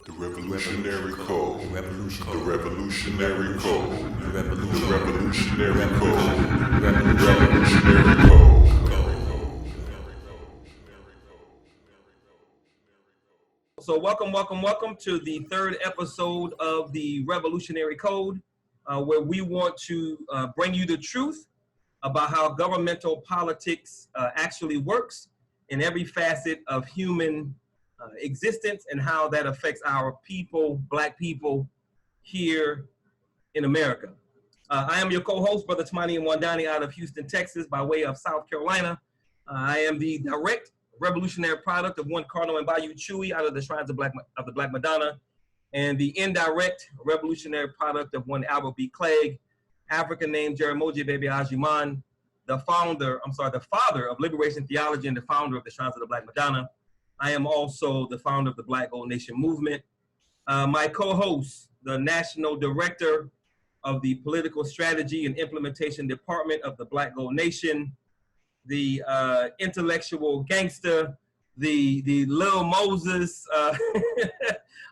The revolutionary code. The revolutionary code. The revolutionary code. The revolutionary code. So welcome to the third episode of the Revolutionary Code, where we want to bring you the truth about how governmental politics actually works in every facet of human existence and how that affects our people, Black people, here in America. I am your co-host, Brother Tamani Mwandani, out of Houston, Texas, by way of South Carolina. I am the direct revolutionary product of one Cardinal and Bayou Chewy out of the Shrines of the Black Madonna, and the indirect revolutionary product of one Albert B. Clegg, African named Jeramogi Baby Ajiman, the father of liberation theology and the founder of the Shrines of the Black Madonna. I am also the founder of the Black Gold Nation movement. My co-host, the national director of the political strategy and implementation department of the Black Gold Nation, the intellectual gangster, the Lil Moses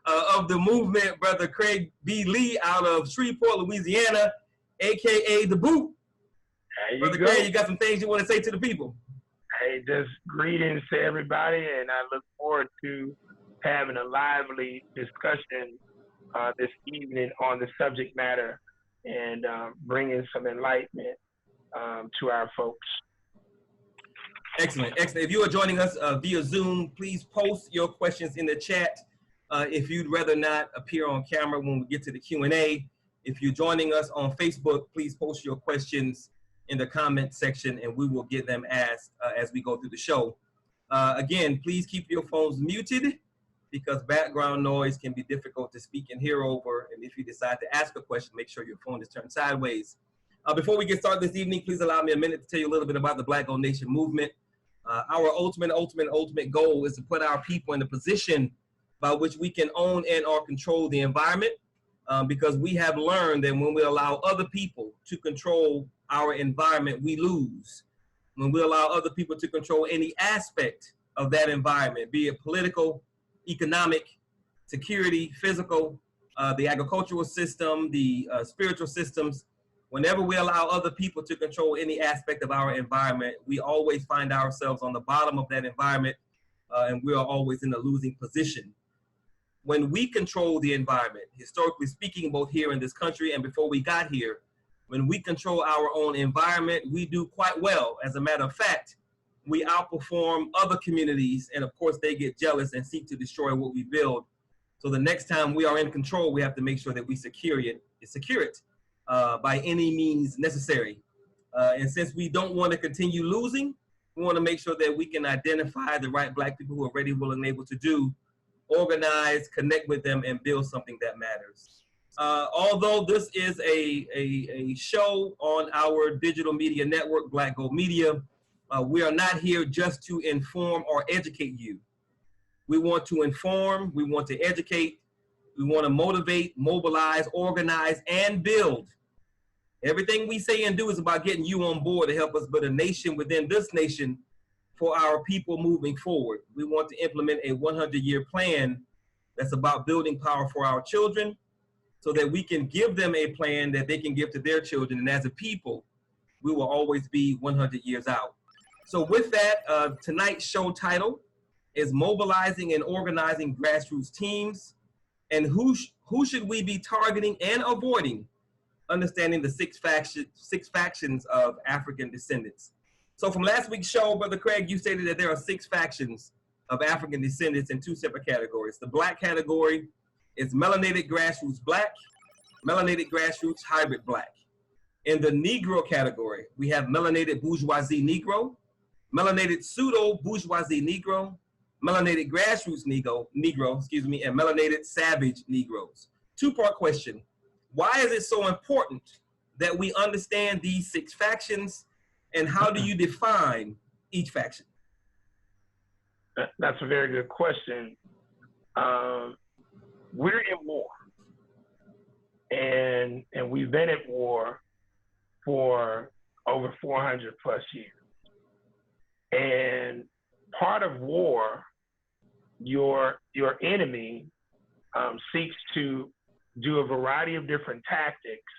of the movement, Brother Craig B. Lee out of Shreveport, Louisiana, aka The Boot. Brother Craig, you got some things you want to say to the people? Hey, just greetings to everybody, and I look forward to having a lively discussion this evening on the subject matter and bringing some enlightenment to our folks. Excellent. If you are joining us via Zoom, please post your questions in the chat. If you'd rather not appear on camera when we get to the Q&A, if you're joining us on Facebook, please post your questions in the comment section and we will get them asked as we go through the show. Again, please keep your phones muted because background noise can be difficult to speak and hear over. And if you decide to ask a question, make sure your phone is turned sideways. Before we get started this evening, please allow me a minute to tell you a little bit about the Black Gold Nation movement. Our ultimate goal is to put our people in a position by which we can own and or control the environment, because we have learned that when we allow other people to control our environment, we lose. When we allow other people to control any aspect of that environment, be it political, economic, security, physical, the agricultural system, the spiritual systems, whenever we allow other people to control any aspect of our environment, we always find ourselves on the bottom of that environment, and we are always in a losing position. When we control the environment, historically speaking, both here in this country and before we got here, when we control our own environment, we do quite well. As a matter of fact, we outperform other communities, and of course they get jealous and seek to destroy what we build. So the next time we are in control, we have to make sure that we secure it by any means necessary. And since we don't want to continue losing, we want to make sure that we can identify the right Black people who are ready, willing, and able to do, organize, connect with them, and build something that matters. Although this is a show on our digital media network, Black Gold Media, we are not here just to inform or educate you. We want to inform, we want to educate, we want to motivate, mobilize, organize, and build. Everything we say and do is about getting you on board to help us build a nation within this nation for our people moving forward. We want to implement a 100-year plan that's about building power for our children so that we can give them a plan that they can give to their children. And as a people, we will always be 100 years out. So with that, tonight's show title is Mobilizing and Organizing Grassroots Teams, and who should we be targeting and avoiding, understanding the six factions of African descendants. So from last week's show, Brother Craig, you stated that there are 6 factions of African descendants in 2 separate categories. The Black category is melanated grassroots Black, melanated grassroots hybrid Black. In the Negro category, we have melanated bourgeoisie Negro, melanated pseudo bourgeoisie Negro, melanated grassroots Negro, and melanated savage Negroes. 2-part question. Why is it so important that we understand these 6 factions, and how do you define each faction? That's a very good question. We're in war, and we've been at war for over 400 plus years. And part of war, your enemy seeks to do a variety of different tactics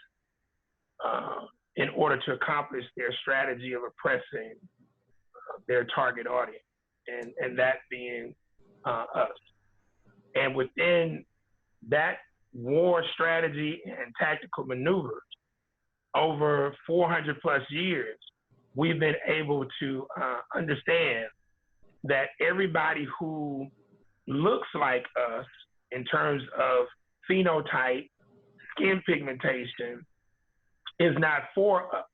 in order to accomplish their strategy of oppressing their target audience, and that being us. And within that war strategy and tactical maneuvers, over 400 plus years, we've been able to understand that everybody who looks like us in terms of phenotype, skin pigmentation, is not for us.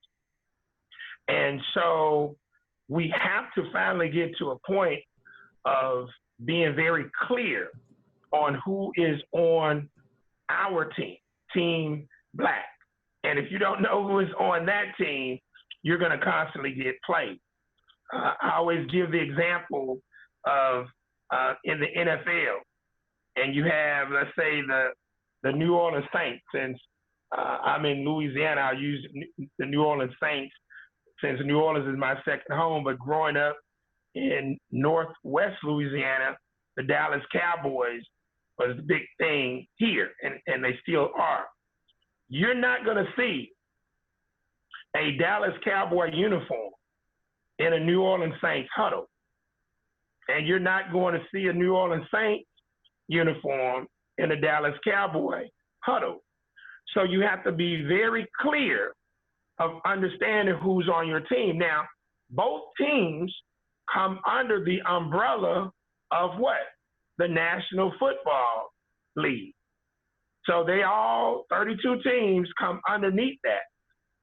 And so we have to finally get to a point of being very clear on who is on our team, Team Black. And if you don't know who is on that team, you're going to constantly get played. I always give the example of in the NFL, and you have, let's say, the New Orleans Saints. Since I'm in Louisiana, I'll use the New Orleans Saints since New Orleans is my second home. But growing up in Northwest Louisiana, the Dallas Cowboys was the big thing here, and they still are. You're not going to see a Dallas Cowboy uniform in a New Orleans Saints huddle. And you're not going to see a New Orleans Saints uniform in a Dallas Cowboy huddle. So you have to be very clear of understanding who's on your team. Now, both teams come under the umbrella of what? The National Football League. So they all, 32 teams, come underneath that.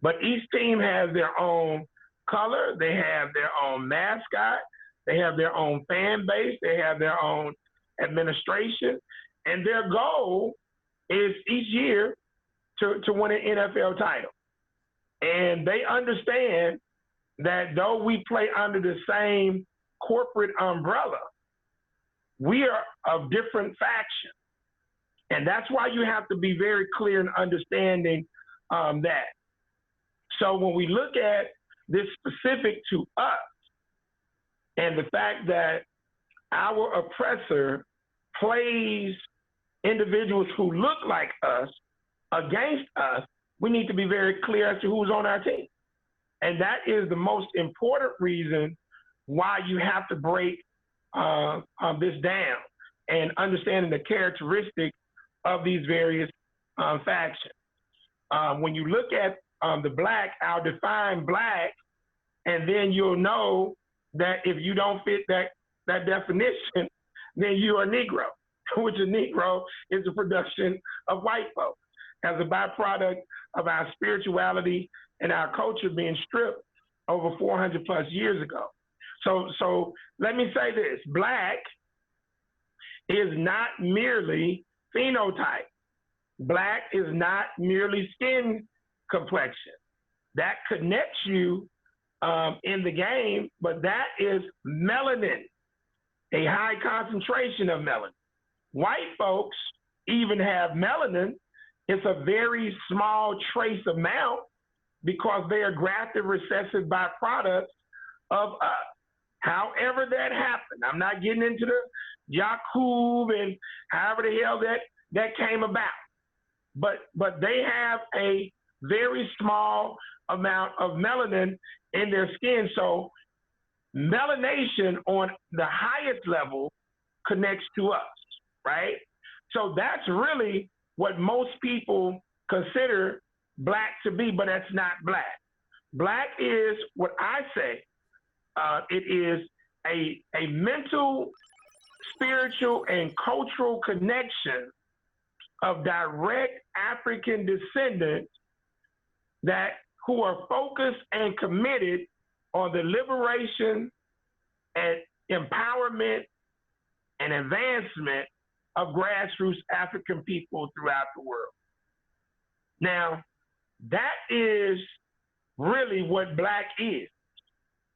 But each team has their own color, they have their own mascot, they have their own fan base, they have their own administration, and their goal is each year to win an NFL title. And they understand that though we play under the same corporate umbrella, we are of different factions. And that's why you have to be very clear in understanding that. So when we look at this specific to us and the fact that our oppressor plays individuals who look like us against us, we need to be very clear as to who's on our team. And that is the most important reason why you have to break this down and understanding the characteristics of these various factions. When you look at the Black, I'll define Black, and then you'll know that if you don't fit that definition, then you are Negro, which a Negro is a production of white folks as a byproduct of our spirituality and our culture being stripped over 400 plus years ago. So let me say this, Black is not merely phenotype. Black is not merely skin complexion. That connects you in the game, but that is melanin, a high concentration of melanin. White folks even have melanin. It's a very small trace amount because they are grafted recessive byproducts of us. However that happened, I'm not getting into the Yakub and however the hell that came about. But they have a very small amount of melanin in their skin. So melanation on the highest level connects to us, right? So that's really what most people consider Black to be, but that's not Black. Black is what I say, it is a mental, spiritual, and cultural connection of direct African descendants who are focused and committed on the liberation and empowerment and advancement of grassroots African people throughout the world. Now, that is really what Black is.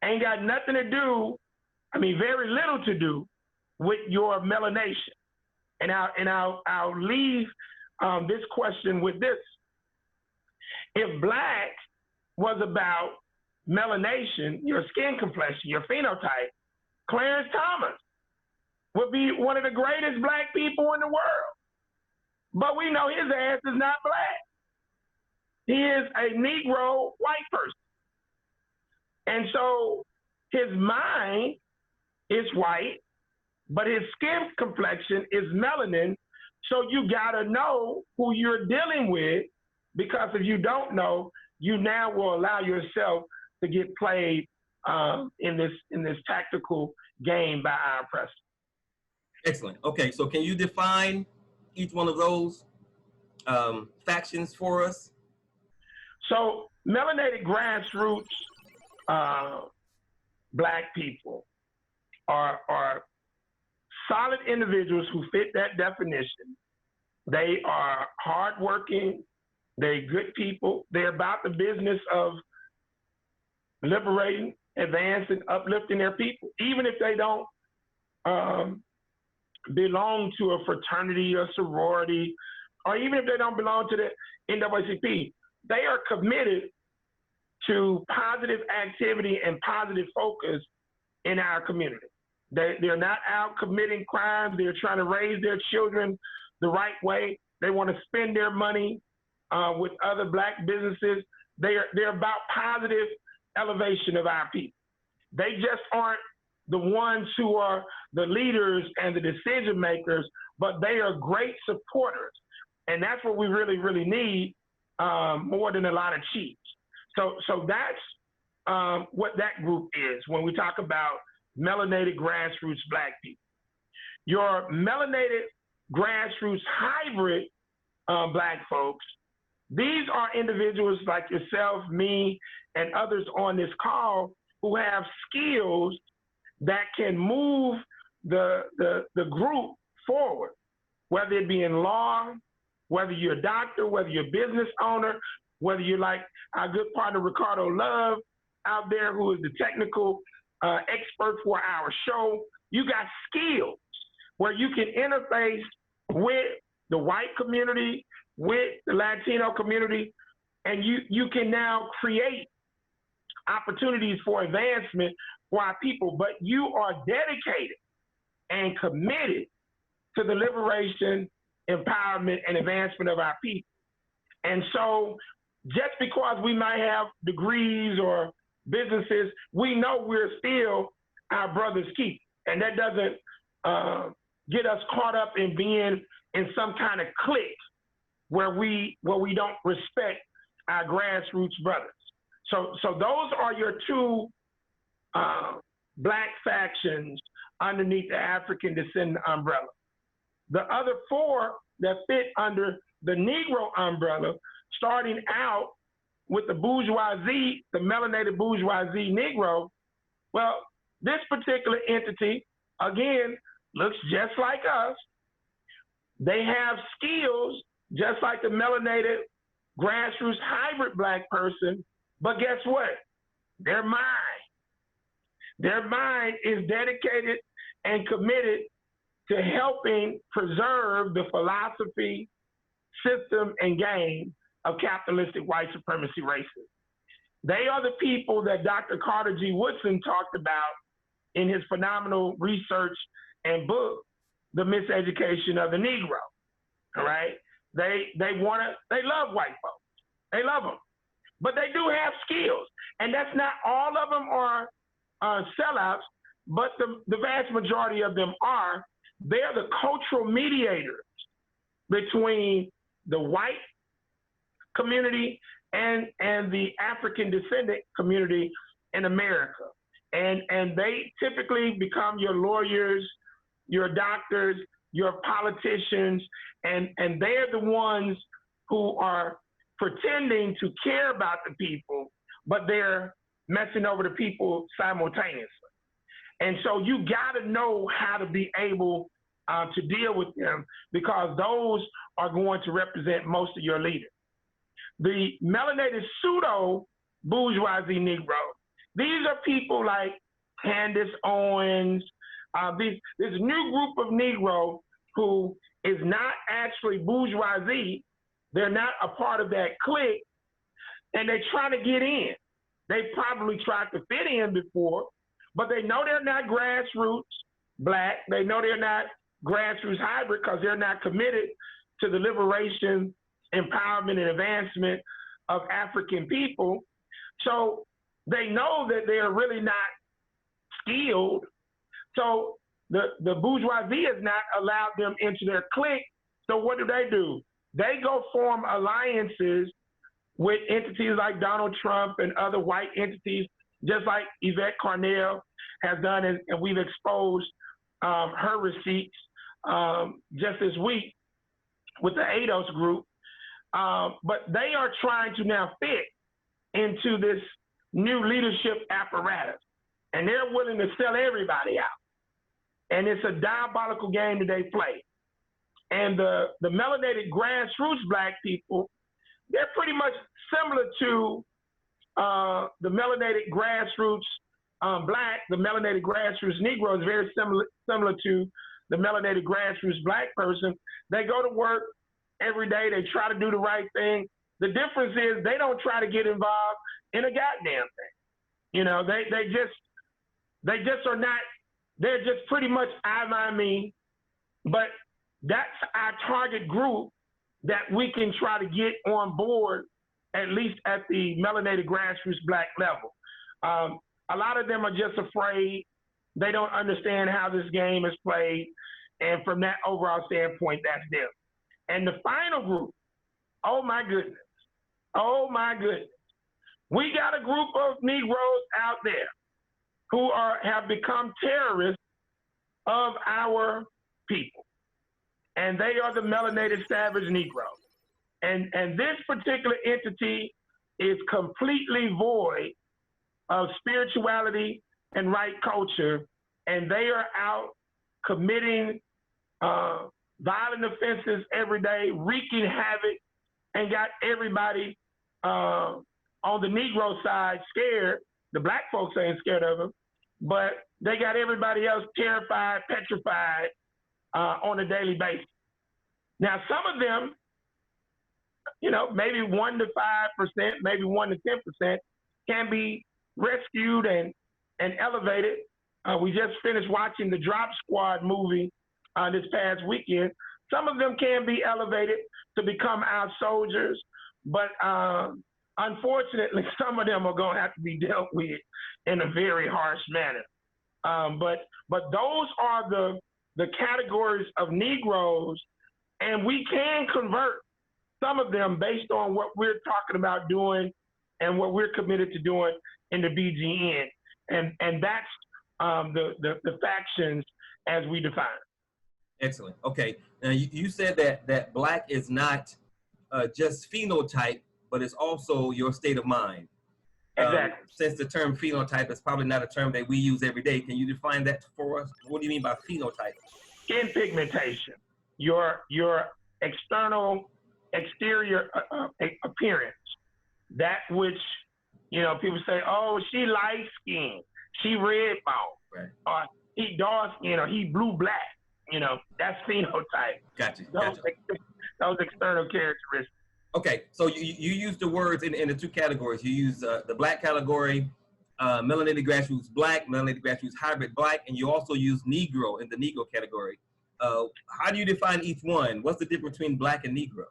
Ain't got nothing to do, very little to do with your melanation. And I'll leave this question with this. If Black was about melanation, your skin complexion, your phenotype, Clarence Thomas would be one of the greatest Black people in the world. But we know his ass is not black. He is a Negro white person. And so his mind is white, but his skin complexion is melanin. So you gotta know who you're dealing with, because if you don't know, you now will allow yourself to get played in this tactical game by our oppressor. Excellent. Okay, so can you define each one of those factions for us? So melanated grassroots black people are solid individuals who fit that definition. They are hardworking. They're good people. They're about the business of liberating, advancing, uplifting their people, even if they don't belong to a fraternity or sorority, or even if they don't belong to the NAACP. They are committed to positive activity and positive focus in our community. They're not out committing crimes. They're trying to raise their children the right way. They want to spend their money with other black businesses. They're about positive elevation of our people. They just aren't the ones who are the leaders and the decision makers, but they are great supporters. And that's what we really, really need more than a lot of chiefs. So that's what that group is when we talk about melanated grassroots black people. Your melanated grassroots hybrid black folks, these are individuals like yourself, me, and others on this call who have skills that can move the group forward, whether it be in law, whether you're a doctor, whether you're a business owner, whether you're like our good partner Ricardo Love out there, who is the technical expert for our show. You got skills where you can interface with the white community, with the Latino community, and you can now create opportunities for advancement for our people. But you are dedicated and committed to the liberation, empowerment, and advancement of our people. And so just because we might have degrees or businesses, we know we're still our brother's keeper. And that doesn't get us caught up in being in some kind of clique where we don't respect our grassroots brothers. So those are your two black factions underneath the African Descendant umbrella. The other four that fit under the Negro umbrella, starting out with the bourgeoisie, the melanated bourgeoisie Negro, well, this particular entity, again, looks just like us. They have skills just like the melanated grassroots hybrid black person, but guess what? Their mind is dedicated and committed to helping preserve the philosophy, system, and game of capitalistic white supremacy racism. They are the people that Dr. Carter G. Woodson talked about in his phenomenal research and book, The Miseducation of the Negro. All right? They love white folks. They love them. But they do have skills. And that's not all of them are sellouts, but the vast majority of them are. They're the cultural mediators between the white community and the African descendant community in America. And they typically become your lawyers, your doctors, your politicians, and they're the ones who are pretending to care about the people, but they're messing over the people simultaneously. And so you gotta know how to be able to deal with them, because those are going to represent most of your leaders. The melanated pseudo bourgeoisie Negro, these are people like Candace Owens, this new group of Negro who is not actually bourgeoisie. They're not a part of that clique, and they're trying to get in. They probably tried to fit in before, but they know they're not grassroots black. They know they're not grassroots hybrid because they're not committed to the liberation, empowerment, and advancement of African people. So they know that they are really not skilled. So the bourgeoisie has not allowed them into their clique. So what do? They go form alliances with entities like Donald Trump and other white entities, just like Yvette Carnell has done, and we've exposed her receipts just this week with the ADOS group. But they are trying to now fit into this new leadership apparatus, and they're willing to sell everybody out. And it's a diabolical game that they play. And the melanated grassroots Black people, they're pretty much similar to the melanated grassroots Black. The melanated grassroots Negro is very similar to the melanated grassroots Black person. They go to work every day. They try to do the right thing. The difference is they don't try to get involved in a goddamn thing. You know, they just are not. They're just pretty much I, me. But that's our target group that we can try to get on board, at least at the melanated grassroots Black level. A lot of them are just afraid. They don't understand how this game is played. And from that overall standpoint, that's them. And the final group, oh my goodness. We got a group of Negroes out there who have become terrorists of our people. And they are the melanated savage Negroes. And this particular entity is completely void of spirituality and right culture. And they are out committing violent offenses every day, wreaking havoc, and got everybody on the Negro side scared. The Black folks ain't scared of them, but they got everybody else terrified, petrified on a daily basis. Now, some of them, you know, maybe 1 to 5%, maybe 1 to 10% can be rescued and elevated. We just finished watching the Drop Squad movie this past weekend. Some of them can be elevated to become our soldiers, but unfortunately, some of them are going to have to be dealt with in a very harsh manner. But those are the categories of Negroes, and we can convert some of them based on what we're talking about doing and what we're committed to doing in the BGN. And that's the factions as we define it. Excellent. Okay. Now you said that Black is not just phenotype, but it's also your state of mind. Exactly. Since the term phenotype is probably not a term that we use every day, can you define that for us? What do you mean by phenotype? Skin pigmentation, your exterior appearance, that which, you know, people say, oh, she light skinned, she red bone, right, or he dark skinned, or he blue black. You know, that's phenotype. Gotcha. Those external characteristics. Okay, so you use the words in the two categories. You use the Black category, melanated grassroots Black, melanated grassroots hybrid Black, and you also use Negro in the Negro category. How do you define each one? What's the difference between Black and Negro?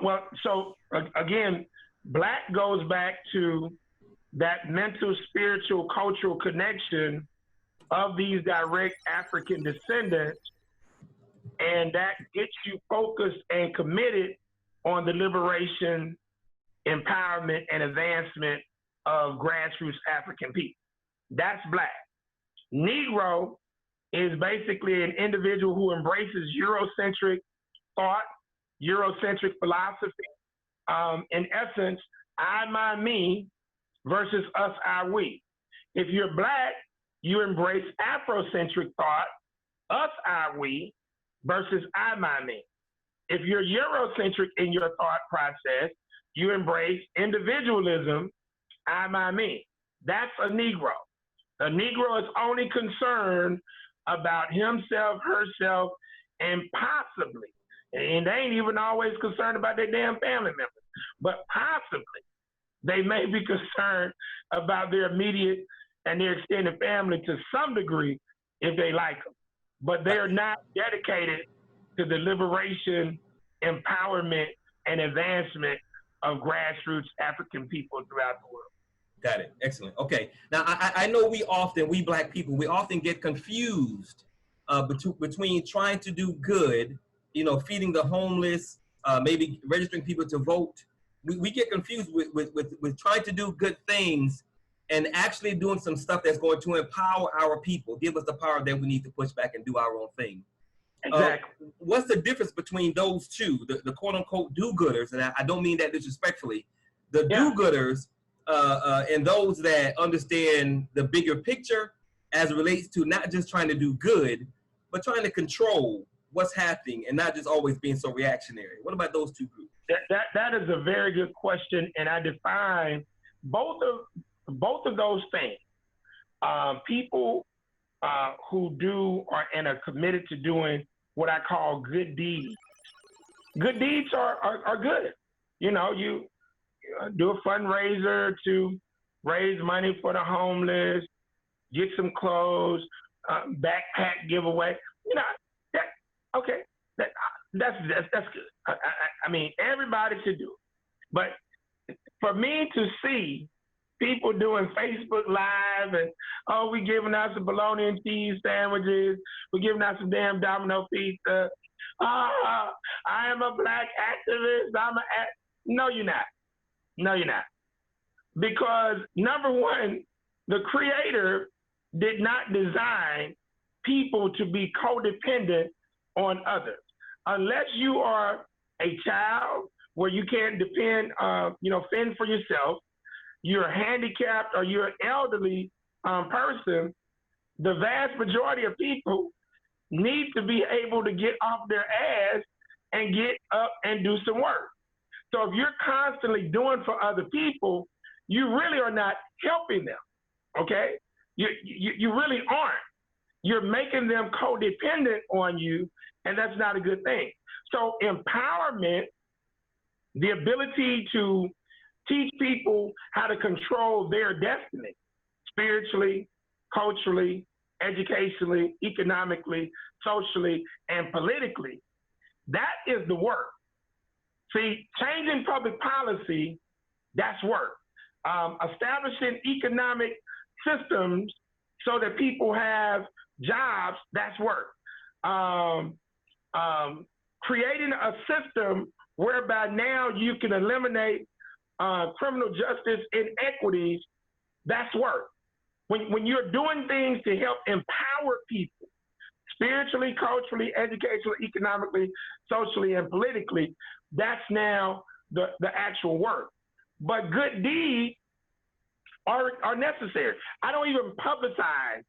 Well, so again, Black goes back to that mental, spiritual, cultural connection of these direct African descendants, and that gets you focused and committed on the liberation, empowerment, and advancement of grassroots African people. That's Black. Negro is basically an individual who embraces Eurocentric thought, Eurocentric philosophy. In essence, I, my, me versus us, I, we. If you're Black, you embrace Afrocentric thought, us, I, we, versus I, my, me. If you're Eurocentric in your thought process, you embrace individualism, I, my, me. That's a Negro. A Negro is only concerned about himself, herself, and possibly, and they ain't even always concerned about their damn family members, but possibly they may be concerned about their immediate and their extended family to some degree if they like them. But they're not dedicated to the liberation, empowerment, and advancement of grassroots African people throughout the world. Got it. Excellent. Okay. Now, I know we Black people, we often get confused between trying to do good, you know, feeding the homeless, maybe registering people to vote. We get confused with trying to do good things and actually doing some stuff that's going to empower our people, give us the power that we need to push back and do our own thing. Exactly. What's the difference between those two, the quote unquote do-gooders, and I don't mean that disrespectfully, the do-gooders and those that understand the bigger picture as it relates to not just trying to do good, but trying to control what's happening and not just always being so reactionary? What about those two groups? That is a very good question, and I define both of those things. People who do and are committed to doing what I call good deeds. Good deeds are good. You know, you do a fundraiser to raise money for the homeless, get some clothes, backpack giveaway. You know, that's good. I mean, everybody should do it. But for me to see people doing Facebook Live and, oh, we giving out some bologna and cheese sandwiches, we're giving out some damn Domino pizza. I am a Black activist. No, you're not. No, you're not. Because number one, the creator did not design people to be codependent on others. Unless you are a child where you can't fend for yourself, you're handicapped or you're an elderly person, the vast majority of people need to be able to get off their ass and get up and do some work. So if you're constantly doing for other people, you really are not helping them, okay? You really aren't. You're making them codependent on you, and that's not a good thing. So empowerment, the ability to teach people how to control their destiny, spiritually, culturally, educationally, economically, socially, and politically, that is the work. See, changing public policy, that's work. Establishing economic systems so that people have jobs, that's work. Creating a system whereby now you can eliminate criminal justice inequities, that's work. When you're doing things to help empower people, spiritually, culturally, educationally, economically, socially, and politically, that's now the actual work. But good deeds are necessary. I don't even publicize,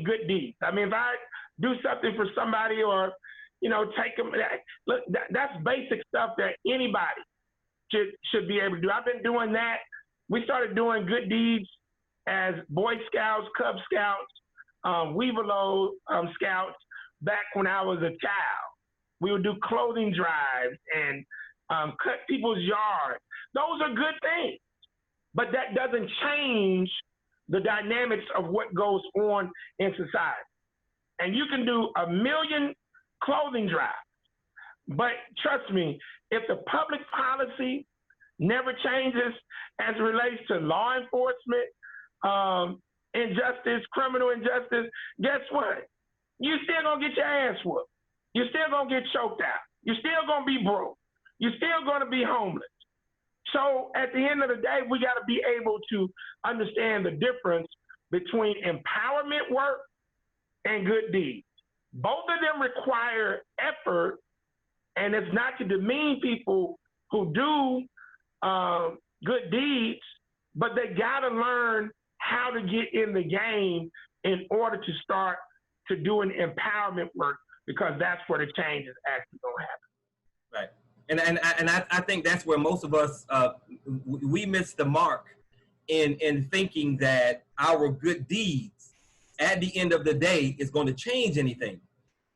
good deeds. I mean, if I do something for somebody or, take them, look, that's basic stuff that anybody should be able to do. I've been doing that. We started doing good deeds as Boy Scouts, Cub Scouts, Weaverlo Scouts back when I was a child. We would do clothing drives and cut people's yards. Those are good things, but that doesn't change the dynamics of what goes on in society. And you can do 1 million clothing drives, but trust me, if the public policy never changes as it relates to law enforcement, injustice, criminal injustice, guess what? You still gonna get your ass whooped. You're still gonna get choked out. You're still gonna be broke. You're still gonna be homeless. So at the end of the day, we gotta be able to understand the difference between empowerment work and good deeds. Both of them require effort, and it's not to demean people who do good deeds, but they gotta learn how to get in the game in order to start to doing empowerment work, because that's where the change is actually gonna happen. Right. And I think that's where most of us, we miss the mark in thinking that our good deeds at the end of the day is going to change anything.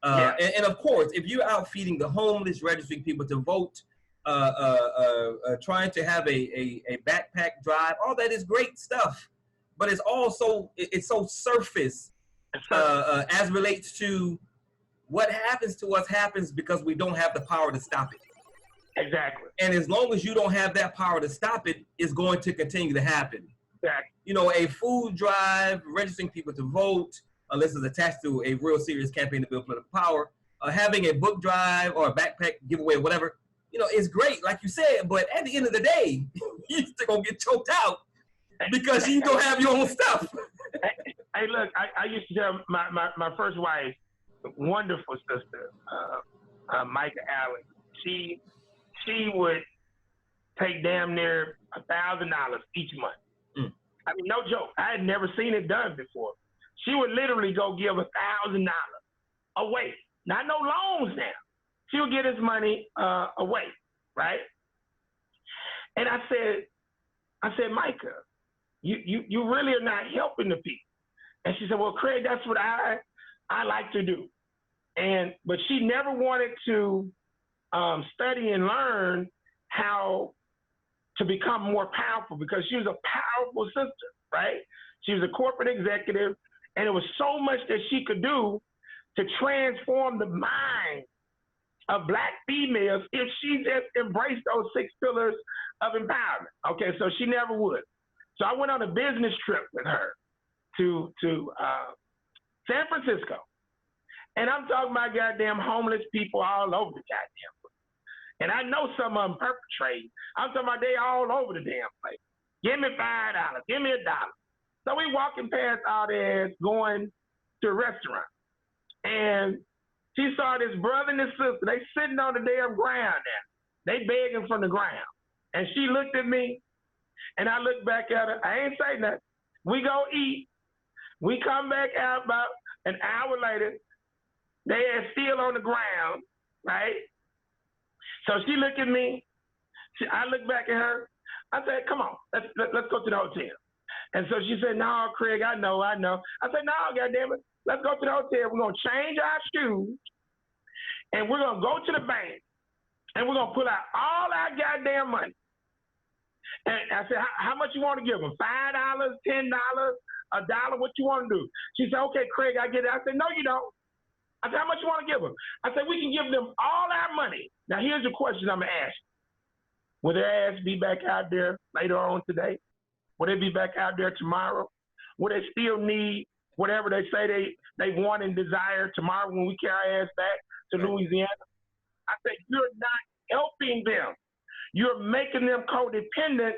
And of course, if you're out feeding the homeless, registering people to vote, trying to have a backpack drive, all that is great stuff, but it's also, it's so surface as relates to what happens to us happens because we don't have the power to stop it. Exactly. And as long as you don't have that power to stop it, it's going to continue to happen. Exactly. You know, a food drive, registering people to vote, unless it's attached to a real serious campaign to build political power, having a book drive or a backpack giveaway or whatever, you know, it's great, like you said, but at the end of the day, you're still going to get choked out because you don't have your own stuff. Hey, look, I used to tell my first wife, wonderful sister, Micah Allen, she would take damn near $1,000 each month. I mean, no joke. I had never seen it done before. She would literally go give $1,000 away. Not no loans now. She would get his money away, right? And I said, Micah, you really are not helping the people. And she said, well, Craig, that's what I like to do. But she never wanted to study and learn how to become more powerful, because she was a powerful sister, right? She was a corporate executive, and it was so much that she could do to transform the mind of Black females if she just embraced those 6 pillars of empowerment. Okay, so she never would. So I went on a business trip with her to San Francisco, and I'm talking about goddamn homeless people all over the goddamn place. And I know some of them perpetrate. I'm talking about they all over the damn place. Give me $5, give me $1. So we walking past all their ass going to a restaurant. And she saw this brother and his sister. They sitting on the damn ground there. They begging from the ground. And she looked at me, and I looked back at her. I ain't say nothing. We go eat. We come back out about an hour later. They are still on the ground, right? So she looked at me. I looked back at her. I said, come on, let's go to the hotel. And so she said, no, Craig, I know. I said, no, goddammit, let's go to the hotel. We're going to change our shoes, and we're going to go to the bank, and we're going to pull out all our goddamn money. And I said, how much you want to give them? $5, $10, $1? What you want to do? She said, okay, Craig, I get it. I said, no, you don't. I said, how much you want to give them? I said, we can give them all our money. Now, here's the question I'm going to ask you. Will their ass be back out there later on today? Will they be back out there tomorrow? Will they still need whatever they say they want and desire tomorrow when we carry our ass back to Louisiana? I said, you're not helping them. You're making them codependent.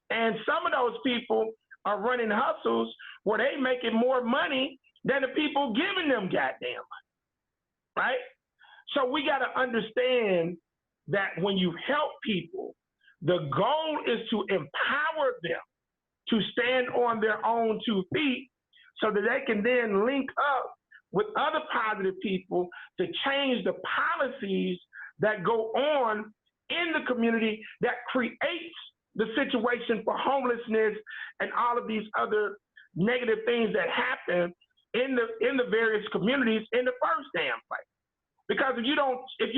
And some of those people are running hustles where they making more money than the people giving them goddamn money, right? So we got to understand that when you help people, the goal is to empower them to stand on their own 2 feet so that they can then link up with other positive people to change the policies that go on in the community that creates the situation for homelessness and all of these other negative things that happen in the various communities in the first damn place. Because if you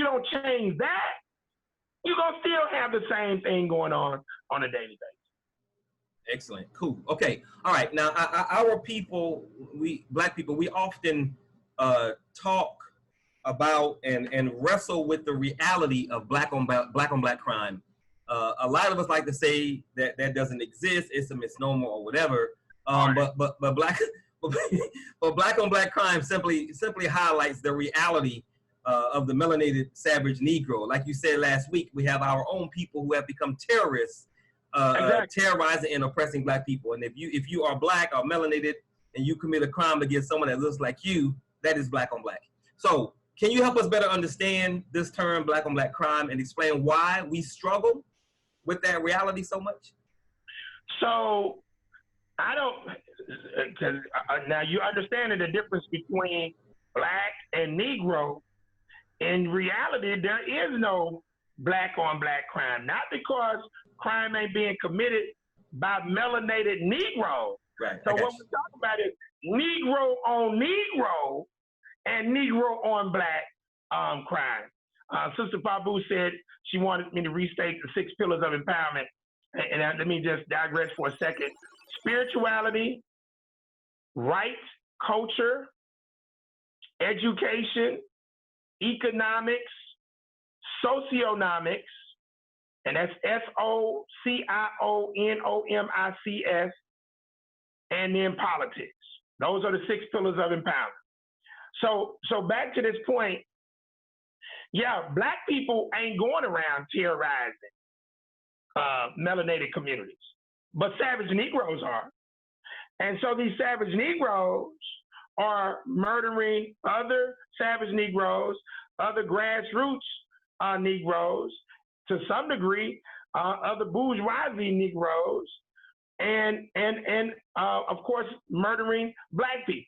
don't change that, you're gonna still have the same thing going on a daily basis. Excellent, cool. Okay, all right. Now, our people, Black people, we often talk about and wrestle with the reality of black on black crime. A lot of us like to say that doesn't exist; it's a misnomer or whatever. But black on black crime simply highlights the reality of the melanated savage Negro. Like you said last week, we have our own people who have become terrorists, exactly. Terrorizing and oppressing Black people. And if you are Black or melanated and you commit a crime against someone that looks like you, that is black on black. So can you help us better understand this term, black on black crime, and explain why we struggle with that reality so much? So I don't, because now you understand the difference between Black and Negro. In reality, there is no black on black crime, not because crime ain't being committed by melanated Negroes. Right. So what we're talking about is Negro on Negro and Negro on black crime. Sister Pabu said she wanted me to restate the 6 pillars of empowerment. And let me just digress for a second. Spirituality, rights, culture, education, economics, socionomics, and that's SOCIONOMICS, and then politics. Those are the 6 pillars of empowerment. So back to this point, yeah, Black people ain't going around terrorizing melanated communities, but savage Negroes are. And so these savage Negroes are murdering other savage Negroes, other grassroots Negroes, to some degree, other bourgeoisie Negroes, and of course, murdering Black people.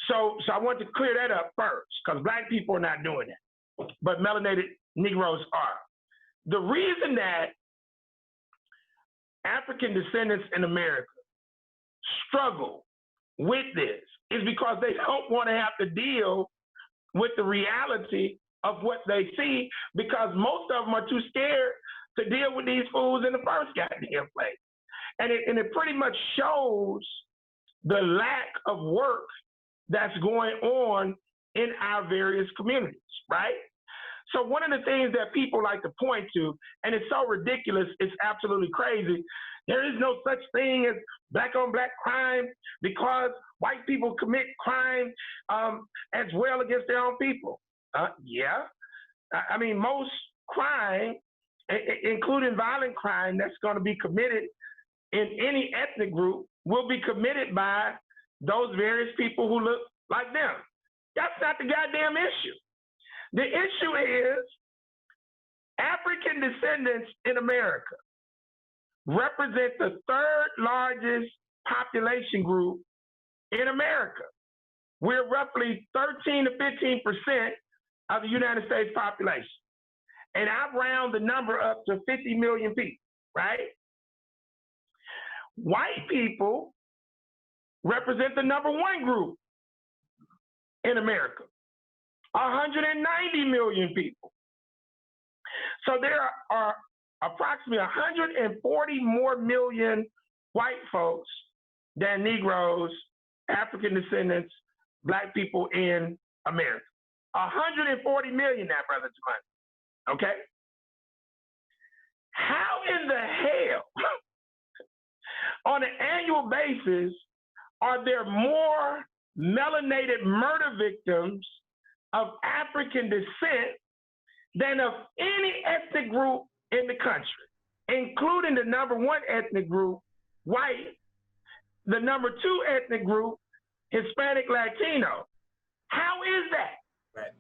So I want to clear that up first, because Black people are not doing that, but melanated Negroes are. The reason that African descendants in America struggle with this is because they don't want to have to deal with the reality of what they see, because most of them are too scared to deal with these fools in the first goddamn place. And it pretty much shows the lack of work that's going on in our various communities, right? So one of the things that people like to point to, and it's so ridiculous, it's absolutely crazy, there is no such thing as Black on Black crime because white people commit crime as well against their own people. Yeah. I mean, most crime, including violent crime that's going to be committed in any ethnic group, will be committed by those various people who look like them. That's not the goddamn issue. The issue is African descendants in America represent the 3rd largest population group in America. We're roughly 13 to 15% of the United States population. And I round the number up to 50 million people, right? White people represent the number 1 group in America, 190 million people. So there are approximately 140 more million white folks than Negroes, African descendants, Black people in America. 140 million now, brother Tamani. Okay? How in the hell, on an annual basis, are there more melanated murder victims of African descent than of any ethnic group in the country, including the number 1 ethnic group, white, the number 2 ethnic group, Hispanic Latino? How is that? Right.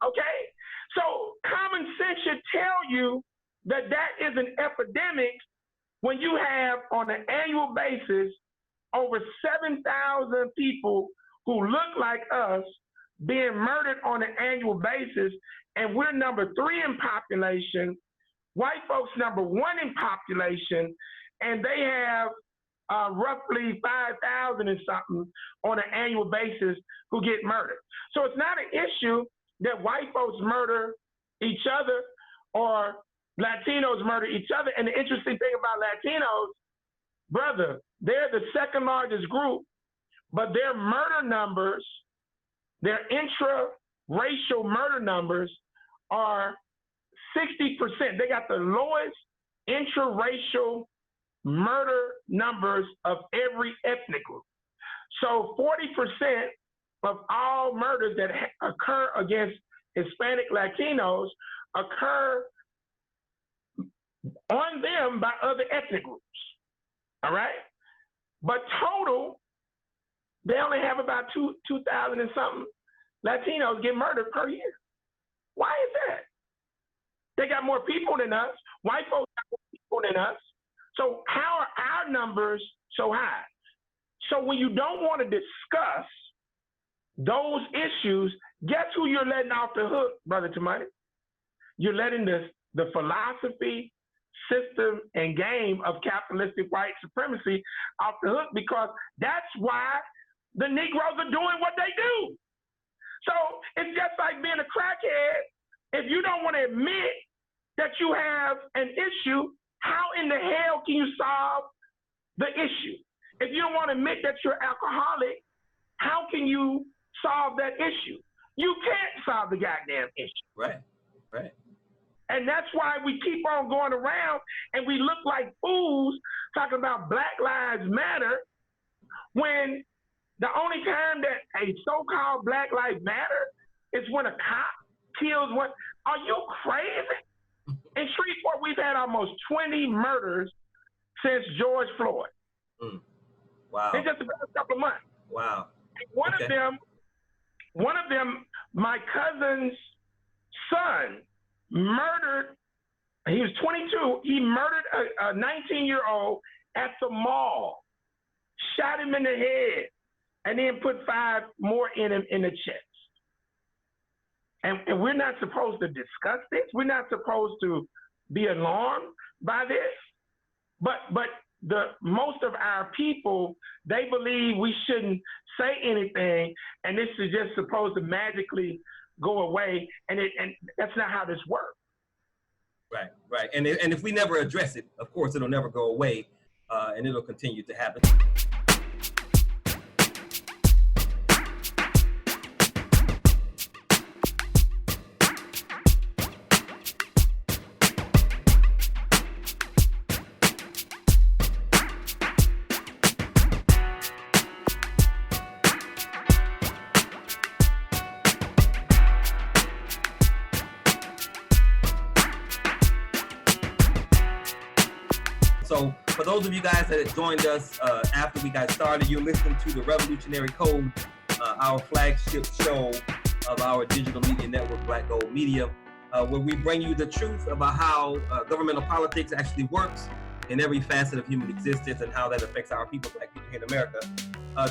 Okay? So common sense should tell you that that is an epidemic when you have, on an annual basis, over 7,000 people who look like us being murdered on an annual basis, and we're number 3 in population, white folks number 1 in population, and they have roughly 5,000 and something on an annual basis who get murdered. So it's not an issue that white folks murder each other or Latinos murder each other. And the interesting thing about Latinos, brother, they're the 2nd largest group, but their murder numbers, their intra-racial murder numbers are 60%. They got the lowest intra-racial murder numbers of every ethnic group. So 40% of all murders that occur against Hispanic Latinos occur on them by other ethnic groups. All right? But total, they only have about 2,000 and something Latinos get murdered per year. Why is that? They got more people than us. White folks got more people than us. So how are our numbers so high? So when you don't want to discuss those issues, guess who you're letting off the hook, brother Tamani? You're letting the philosophy, system, and game of capitalistic white supremacy off the hook, because that's why the Negroes are doing what they do. So it's just like being a crackhead. If you don't want to admit that you have an issue, how in the hell can you solve the issue? If you don't want to admit that you're alcoholic, how can you solve that issue? you can't solve the goddamn issue. Right. And that's why we keep on going around and we look like fools talking about Black Lives Matter when the only time that a so-called Black Lives Matter is when a cop kills one. Are you crazy? In Shreveport, we've had almost 20 murders since George Floyd. Wow. In just about a couple of months. Wow. One of them, my cousin's son murdered, he was 22, he murdered a 19-year-old at the mall, shot him in the head, and then put 5 more in him in the chest. And we're not supposed to discuss this. We're not supposed to be alarmed by this. But the most of our people, they believe we shouldn't say anything, and this is just supposed to magically go away, and that's not how this works. Right. And if we never address it, of course, it'll never go away, and it'll continue to happen. So for those of you guys that had joined us after we got started, you're listening to the Revolutionary Code, our flagship show of our digital media network, Black Gold Media, where we bring you the truth about how governmental politics actually works in every facet of human existence and how that affects our people, Black people here in America.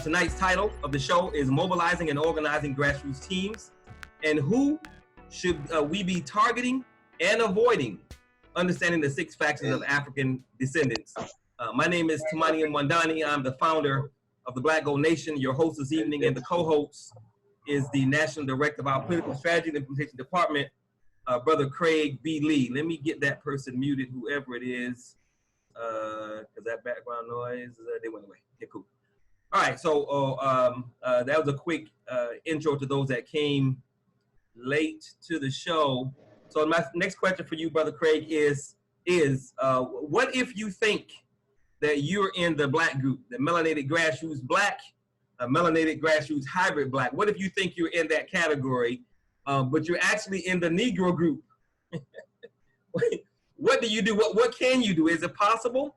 Tonight's title of the show is Mobilizing and Organizing Grassroots Teams, and who should we be targeting and avoiding, understanding the 6 factions of African descendants. My name is Tamani Mwandani. I'm the founder of the Black Gold Nation, your host this evening, and the co-host is the National Director of our Political Strategy and Implementation Department, Brother Craig B. Lee. Let me get that person muted, whoever it is, because that background noise, they went away. Okay, cool. All right, so that was a quick intro to those that came late to the show. So my next question for you, Brother Craig, is what if you think that you're in the Black group, the melanated grassroots Black, melanated grassroots hybrid Black? What if you think you're in that category, but you're actually in the Negro group? What do you do? What can you do? Is it possible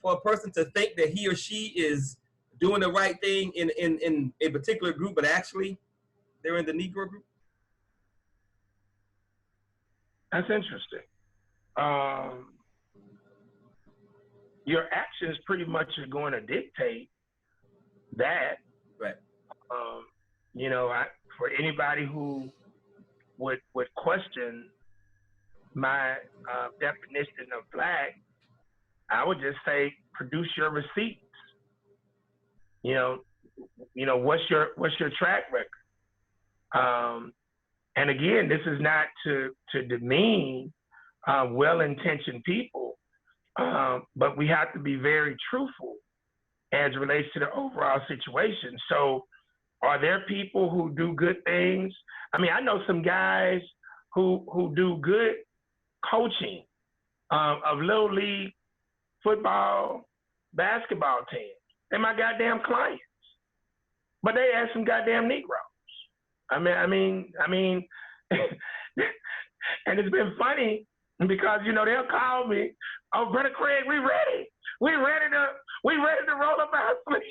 for a person to think that he or she is doing the right thing in a particular group, but actually they're in the Negro group? That's interesting. Your actions pretty much are going to dictate that. Right. For anybody who would question my definition of Black, I would just say produce your receipts. What's your track record? And again, this is not to demean well-intentioned people, but we have to be very truthful as it relates to the overall situation. So are there people who do good things? I mean, I know some guys who do good coaching of little league football, basketball teams. They're my goddamn clients, but they ask some goddamn Negroes. I mean, and it's been funny because they'll call me, "Oh, Brother Craig, we ready to roll up our sleeves."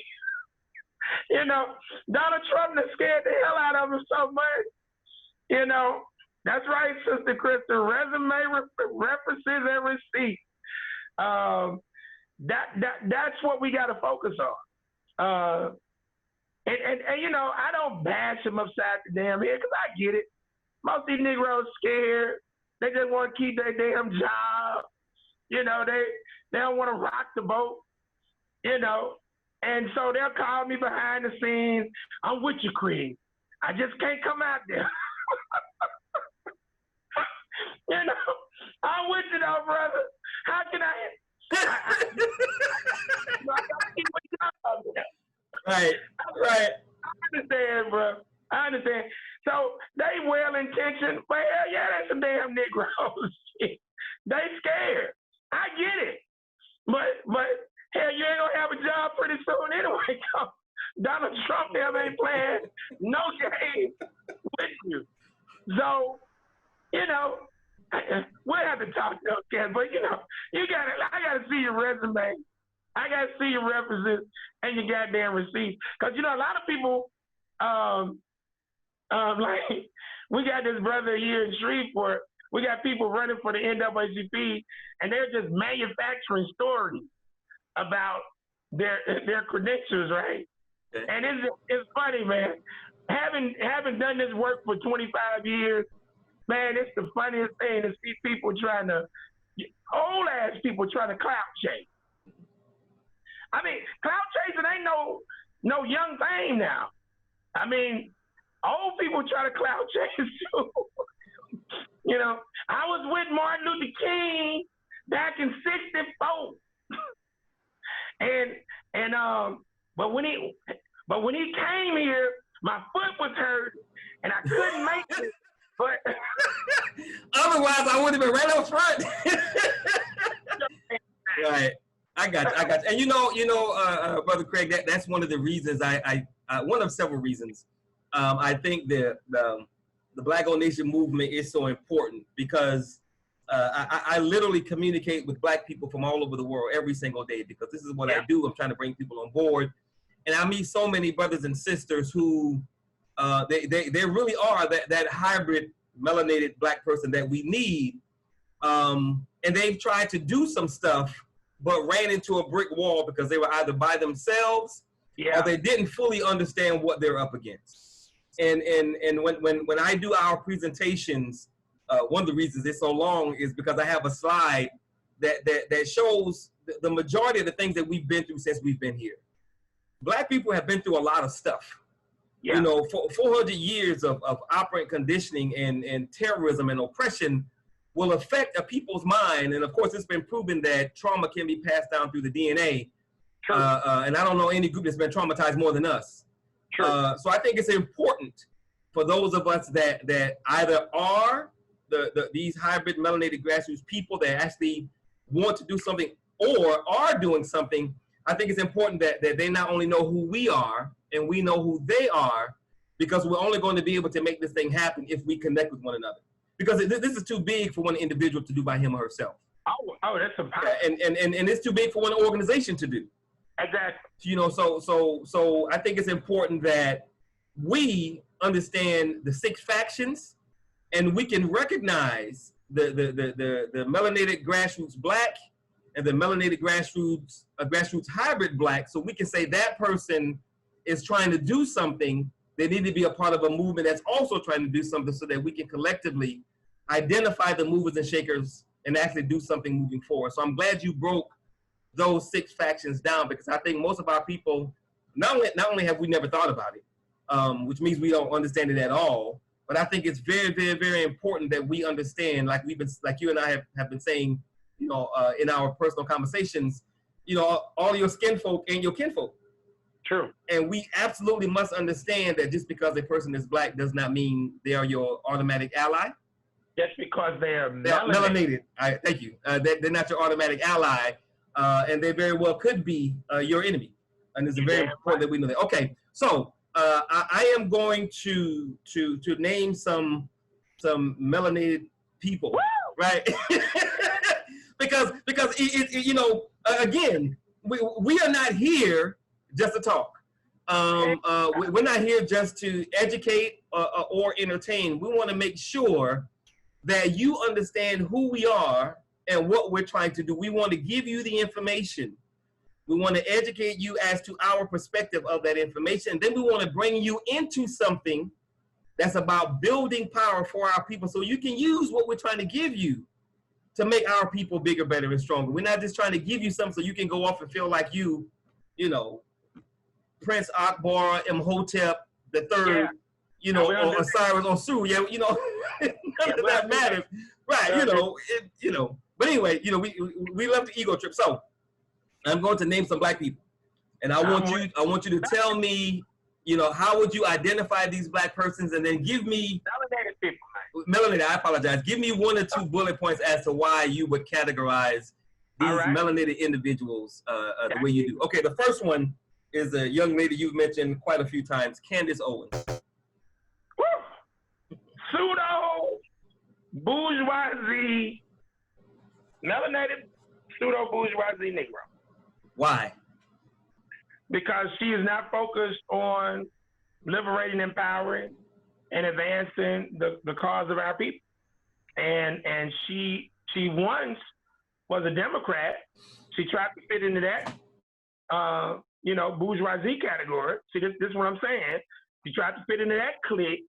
Donald Trump has scared the hell out of him so much. That's right, Sister Krista. Resume references and receipts. That's what we got to focus on. And I don't bash them upside the damn head because I get it. Most of these Negroes scared. They just want to keep their damn job. They don't want to rock the boat. And so they'll call me behind the scenes. I'm with you, Craig. I just can't come out there. I'm with you though, brother. How can I gotta keep my job there. Right. I understand, bro. I understand. So they shit. They scared. I get it. But hell, you ain't gonna have a job pretty soon anyway. Donald Trump ain't playing no game with you. So, you know, we'll have to talk to those cats, but you know, I gotta see your resume. I gotta see your references and your goddamn receipts. Cause you know, a lot of people, like, we got this brother here in Shreveport. We got people running for the NAACP, and they're just manufacturing stories about their credentials, right? Okay. And it's funny, man. Having done this work for 25 years, man, it's the funniest thing to see people old ass people trying to clout chase. I mean, clout chasing ain't no young thing now. I mean, old people try to clout chase too. You know, I was with Martin Luther King back in '64, but when he came here, my foot was hurt and I couldn't make it. But otherwise, I would have been right up front. Right, I got you. And you know, Brother Craig, that's one of the reasons one of several reasons. I think the Black Owned Nation movement is so important because I literally communicate with Black people from all over the world every single day because this is what I do. I'm trying to bring people on board, and I meet so many brothers and sisters who they really are that hybrid melanated Black person that we need, and they've tried to do some stuff but ran into a brick wall because they were either by themselves or they didn't fully understand what they're up against. And when I do our presentations, one of the reasons it's so long is because I have a slide that shows the majority of the things that we've been through since we've been here. Black people have been through a lot of stuff. Yeah. You know, 400 years of operant conditioning and terrorism and oppression will affect a people's mind. And of course, it's been proven that trauma can be passed down through the DNA. And I don't know any group that's been traumatized more than us. So I think it's important for those of us that either are these hybrid melanated grassroots people that actually want to do something or are doing something. I think it's important that they not only know who we are and we know who they are, because we're only going to be able to make this thing happen if we connect with one another. Because this is too big for one individual to do by him or herself. Oh, that's a power. And it's too big for one organization to do. Exactly. You know, so I think it's important that we understand the 6 factions, and we can recognize the melanated grassroots Black and the melanated grassroots hybrid Black, so we can say that person is trying to do something. They need to be a part of a movement that's also trying to do something, so that we can collectively identify the movers and shakers and actually do something moving forward. So I'm glad you broke those 6 factions down, because I think most of our people, not only have we never thought about it, which means we don't understand it at all, but I think it's very, very, very important that we understand, like you and I have been saying, you know, in our personal conversations, you know, all your skin folk and your kinfolk. True. And we absolutely must understand that just because a person is Black does not mean they are your automatic ally. Just because they are melanated. Thank you. They're not your automatic ally, and they very well could be your enemy. And it's very important that we know that. Okay, so I am going to name some melanated people, right? because you know, again, we are not here just to talk. We're not here just to educate or entertain. We want to make sure that you understand who we are and what we're trying to do. We want to give you the information. We want to educate you as to our perspective of that information. And then we want to bring you into something that's about building power for our people, so you can use what we're trying to give you to make our people bigger, better, and stronger. We're not just trying to give you something so you can go off and feel like you know, Prince Akbar, Imhotep the Third, you know, or Osiris or Su. Yeah, you know, none of that matters, right? You know. But anyway, you know, we love the ego trip. So I'm going to name some Black people, and I want you to tell me, you know, how would you identify these Black persons, and then give me melanated people, man. melanated, I apologize. Give me 1 or 2 bullet points as to why you would categorize these melanated individuals the way you do. Okay, the first one is a young lady you've mentioned quite a few times, Candace Owens. Woo! Pseudo bourgeoisie, melanated pseudo bourgeoisie Negro. Why? Because she is not focused on liberating, empowering, and advancing the cause of our people. And she once was a Democrat. She tried to fit into that, bourgeoisie category. See, this is what I'm saying. She tried to fit into that clique,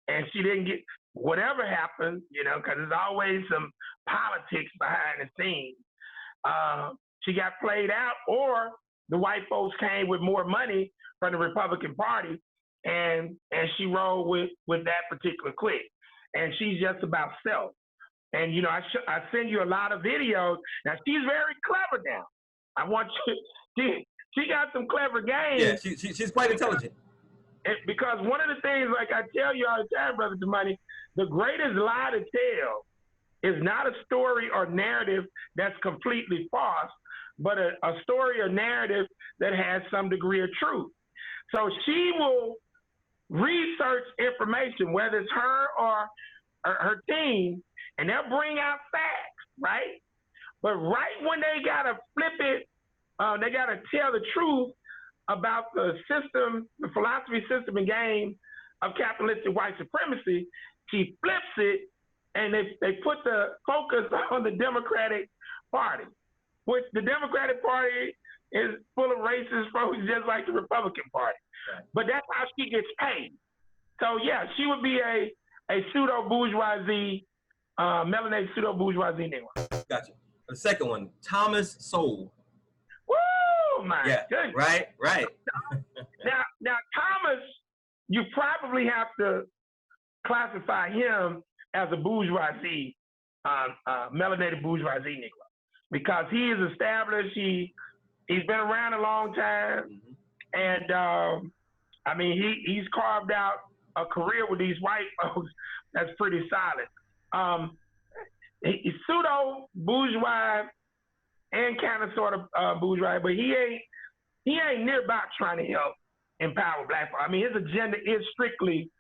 and she didn't get whatever happened, because there's always some politics behind the scenes. She got played out, or the white folks came with more money from the Republican Party, and she rolled with that particular clique. And she's just about self. And, I send you a lot of videos. Now, she's very clever now. I want you, she got some clever games. Yeah, she's quite intelligent. Because one of the things, like I tell you all the time, Brother Demani, the greatest lie to tell is not a story or narrative that's completely false, but a story or narrative that has some degree of truth. So she will research information, whether it's her or her team, and they'll bring out facts, right? But right when they gotta flip it, they gotta tell the truth about the system, the philosophy, system, and game of capitalistic white supremacy, she flips it, and they put the focus on the Democratic Party, which the Democratic Party is full of racist folks just like the Republican Party. Right. But that's how she gets paid. So yeah, she would be a pseudo-bourgeoisie, melanated pseudo-bourgeoisie Negro. Gotcha. The second one, Thomas Sowell. Woo, my goodness. Right. now Thomas, you probably have to classify him as a bourgeoisie, melanated bourgeoisie Negro, because he is established. He's been around a long time, and he's carved out a career with these white folks that's pretty solid. He's pseudo bourgeois and kind of sort of bourgeois, but he ain't near about trying to help empower black folks. I mean, his agenda is strictly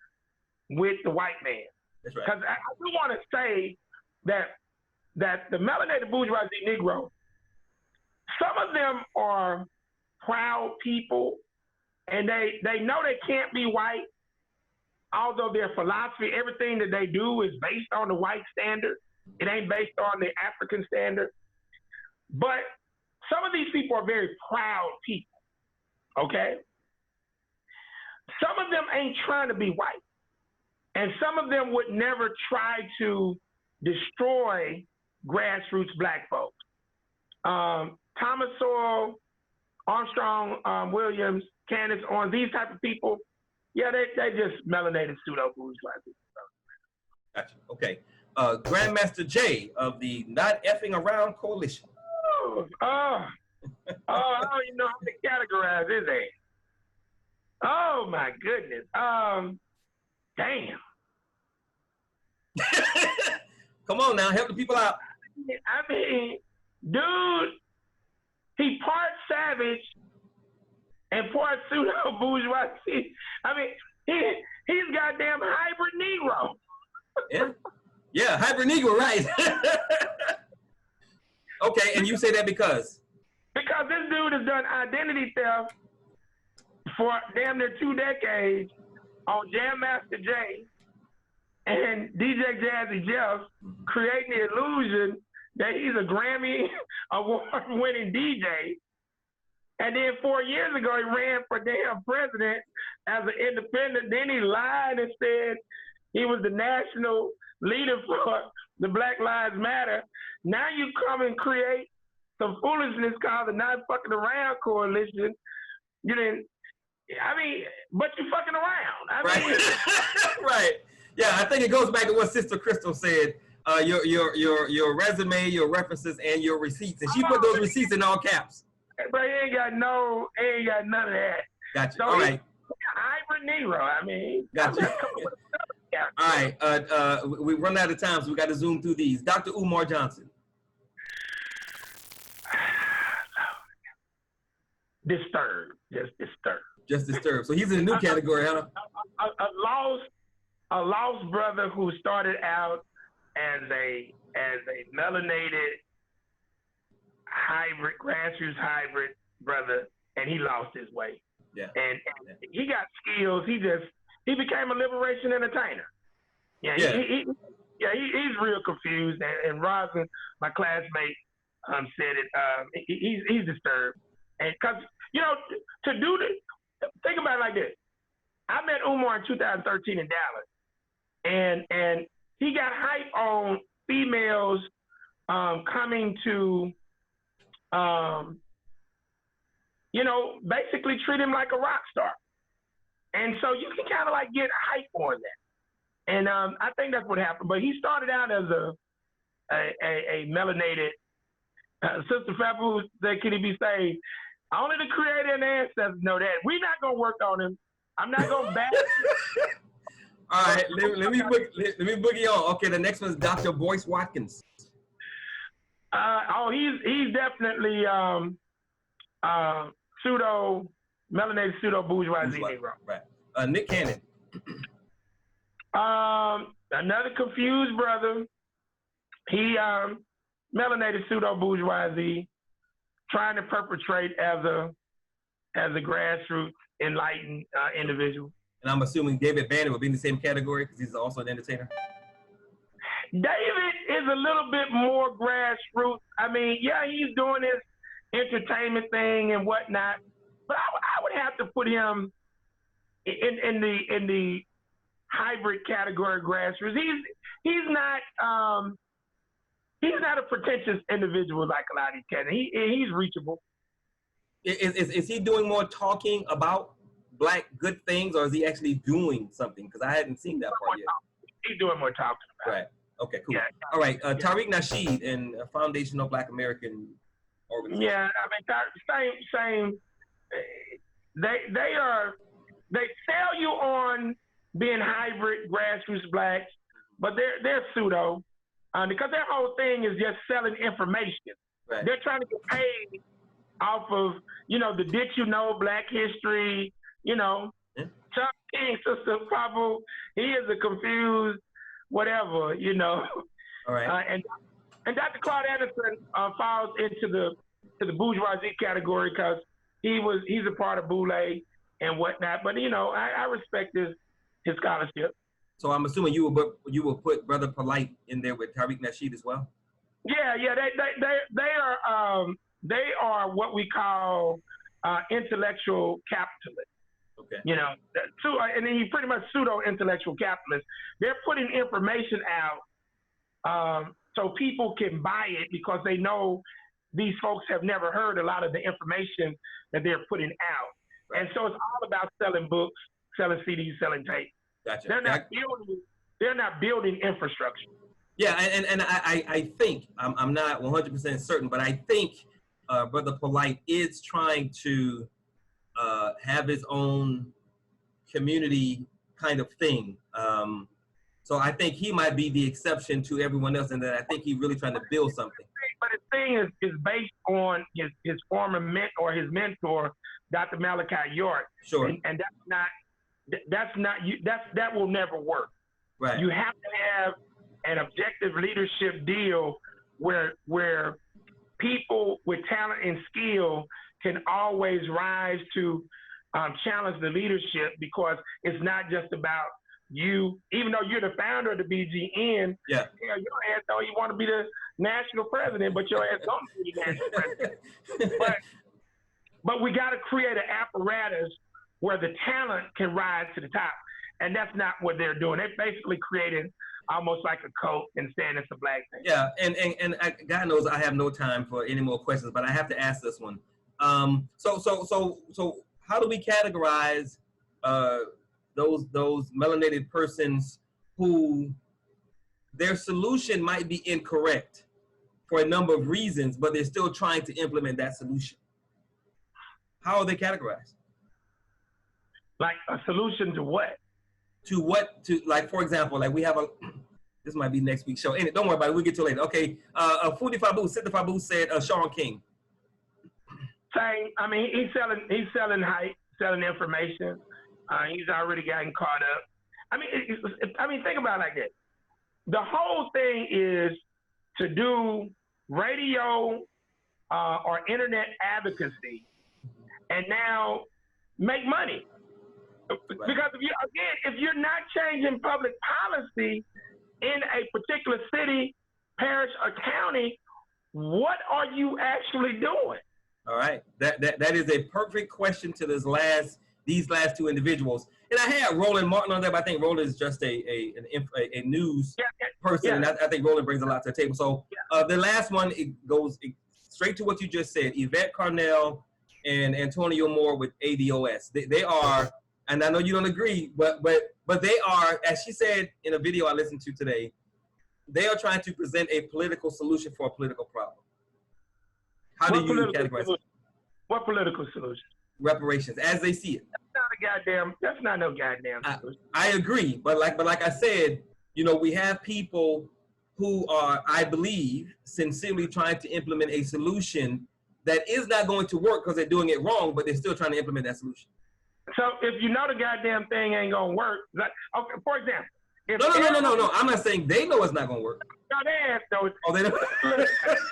with the white man. That's right. Because I do want to say that the melanated bourgeoisie Negro, some of them are proud people, and they know they can't be white, although their philosophy, everything that they do is based on the white standard. It ain't based on the African standard. But some of these people are very proud people, okay? Some of them ain't trying to be white. And some of them would never try to destroy grassroots black folks. Thomas Sowell, Armstrong Williams, Candace Owens, these type of people, yeah, they just melanated pseudo-bourgeoisie. Gotcha. Okay. Grandmaster J of the Not Effing Around Coalition. I don't even know how to categorize his ass. Oh my goodness. Damn. Come on now, help the people out. I mean, dude, he part savage and part pseudo bourgeoisie. I mean, he's goddamn hybrid Negro. Yeah, hybrid Negro, right? Okay, and you say that because? Because this dude has done identity theft for damn near 2 decades on Jam Master Jay and DJ Jazzy Jeff, creating the illusion that he's a Grammy award-winning DJ. And then 4 years ago, he ran for damn president as an independent. Then he lied and said he was the national leader for the Black Lives Matter. Now you come and create some foolishness called the Not Fucking Around Coalition. You didn't, but you fucking around. Right. Yeah, I think it goes back to what Sister Crystal said. Your resume, your references, and your receipts. And she put those receipts in all caps. But he ain't got none of that. Gotcha. So all right. Hybrid Negro. Gotcha. All right, we run out of time, so we got to zoom through these. Dr. Umar Johnson. Disturbed, just disturbed. Just disturbed. So he's in a new category, huh? A lost brother who started out as a melanated hybrid, grassroots hybrid brother, and he lost his way. Yeah. And he got skills. He became a liberation entertainer. Yeah. He's real confused. And Rosin, my classmate, said it. He's disturbed. And because to do this, think about it like this. I met Umar in 2013 in Dallas, and he got hype on females coming to, basically treat him like a rock star. And so you can kind of like get hype on that. And I think that's what happened. But he started out as a melanated Sister Fabu said, "Can he be saved?" Only the Creator and the ancestors know that. We're not gonna work on him. I'm not gonna back. All right, let me boogie on. Okay, the next one is Dr. Boyce Watkins. He's definitely melanated pseudo bourgeoisie Negro. Right. Nick Cannon. Another confused brother. He melanated pseudo bourgeoisie, trying to perpetrate as a grassroots enlightened individual. And I'm assuming David Banner will be in the same category because he's also an entertainer. David is a little bit more grassroots. I mean, yeah, he's doing his entertainment thing and whatnot, but I would have to put him in the hybrid category of grassroots. He's not a pretentious individual like a lot of these cats. He's reachable. Is he doing more talking about Black good things, or is he actually doing something? Because I hadn't seen that part yet. He's doing more talking about it. Right. Okay, cool. Yeah. All right. Tariq Nasheed and Foundational Black American Organization. Yeah, I mean, same. They sell you on being hybrid, grassroots blacks, but they're pseudo because their whole thing is just selling information. Right. They're trying to get paid off of the Did You Know Black History. Chuck King, Sister Pablo, he is a confused whatever. All right. And Dr. Claude Anderson falls into the bourgeoisie category because he's a part of Boule and whatnot. But I respect his scholarship. So I'm assuming you will put Brother Polite in there with Tariq Nasheed as well. Yeah. They are what we call intellectual capitalists. Okay. And then you pretty much pseudo intellectual capitalists. They're putting information out so people can buy it because they know these folks have never heard a lot of the information that they're putting out. Right. And so it's all about selling books, selling CDs, selling tapes. Gotcha. They're not building infrastructure. Yeah, and I think I'm not 100% certain, but I think Brother Polite is trying to have his own community kind of thing. So I think he might be the exception to everyone else, and that I think he's really trying to build something. But the thing is based on his former his mentor, Dr. Malachi York. Sure. And that will never work. Right. You have to have an objective leadership deal where people with talent and skill can always rise to challenge the leadership, because it's not just about you. Even though you're the founder of the BGN, your ass know you want to be the national president, but your ass don't be the national president. But we got to create an apparatus where the talent can rise to the top. And that's not what they're doing. They're basically creating almost like a cult and saying it's a black thing. Yeah, and God knows I have no time for any more questions, but I have to ask this one. So how do we categorize those melanated persons who their solution might be incorrect for a number of reasons, but they're still trying to implement that solution? How are they categorized? Like a solution to what? like, for example, like we have this might be next week's show. And don't worry about it. We'll get to it later. Okay. Foodie Fabu, Sita Fabu said Sean King. Same. I mean, he's selling hype, selling information. He's already gotten caught up. I mean, think about it like this. The whole thing is to do radio or internet advocacy, and now make money. Because if you're not changing public policy in a particular city, parish, or county, what are you actually doing? All right, that is a perfect question to these last two individuals. And I had Roland Martin on there, but I think Roland is just a news person, and I think Roland brings a lot to the table. So the last one, it goes straight to what you just said. Yvette Carnell and Antonio Moore with ADOS. They are, and I know you don't agree, but they are, as she said in a video I listened to today, they are trying to present a political solution for a political problem. How do you categorize it? What political solution? Reparations, as they see it. That's not no goddamn solution. I agree, but like I said, you know, we have people who are, I believe, sincerely trying to implement a solution that is not going to work because they're doing it wrong, but they're still trying to implement that solution. So if you know the goddamn thing ain't gonna work, like, okay, for example, no. I'm not saying they know it's not gonna work. No, they ask though. Oh, they don't.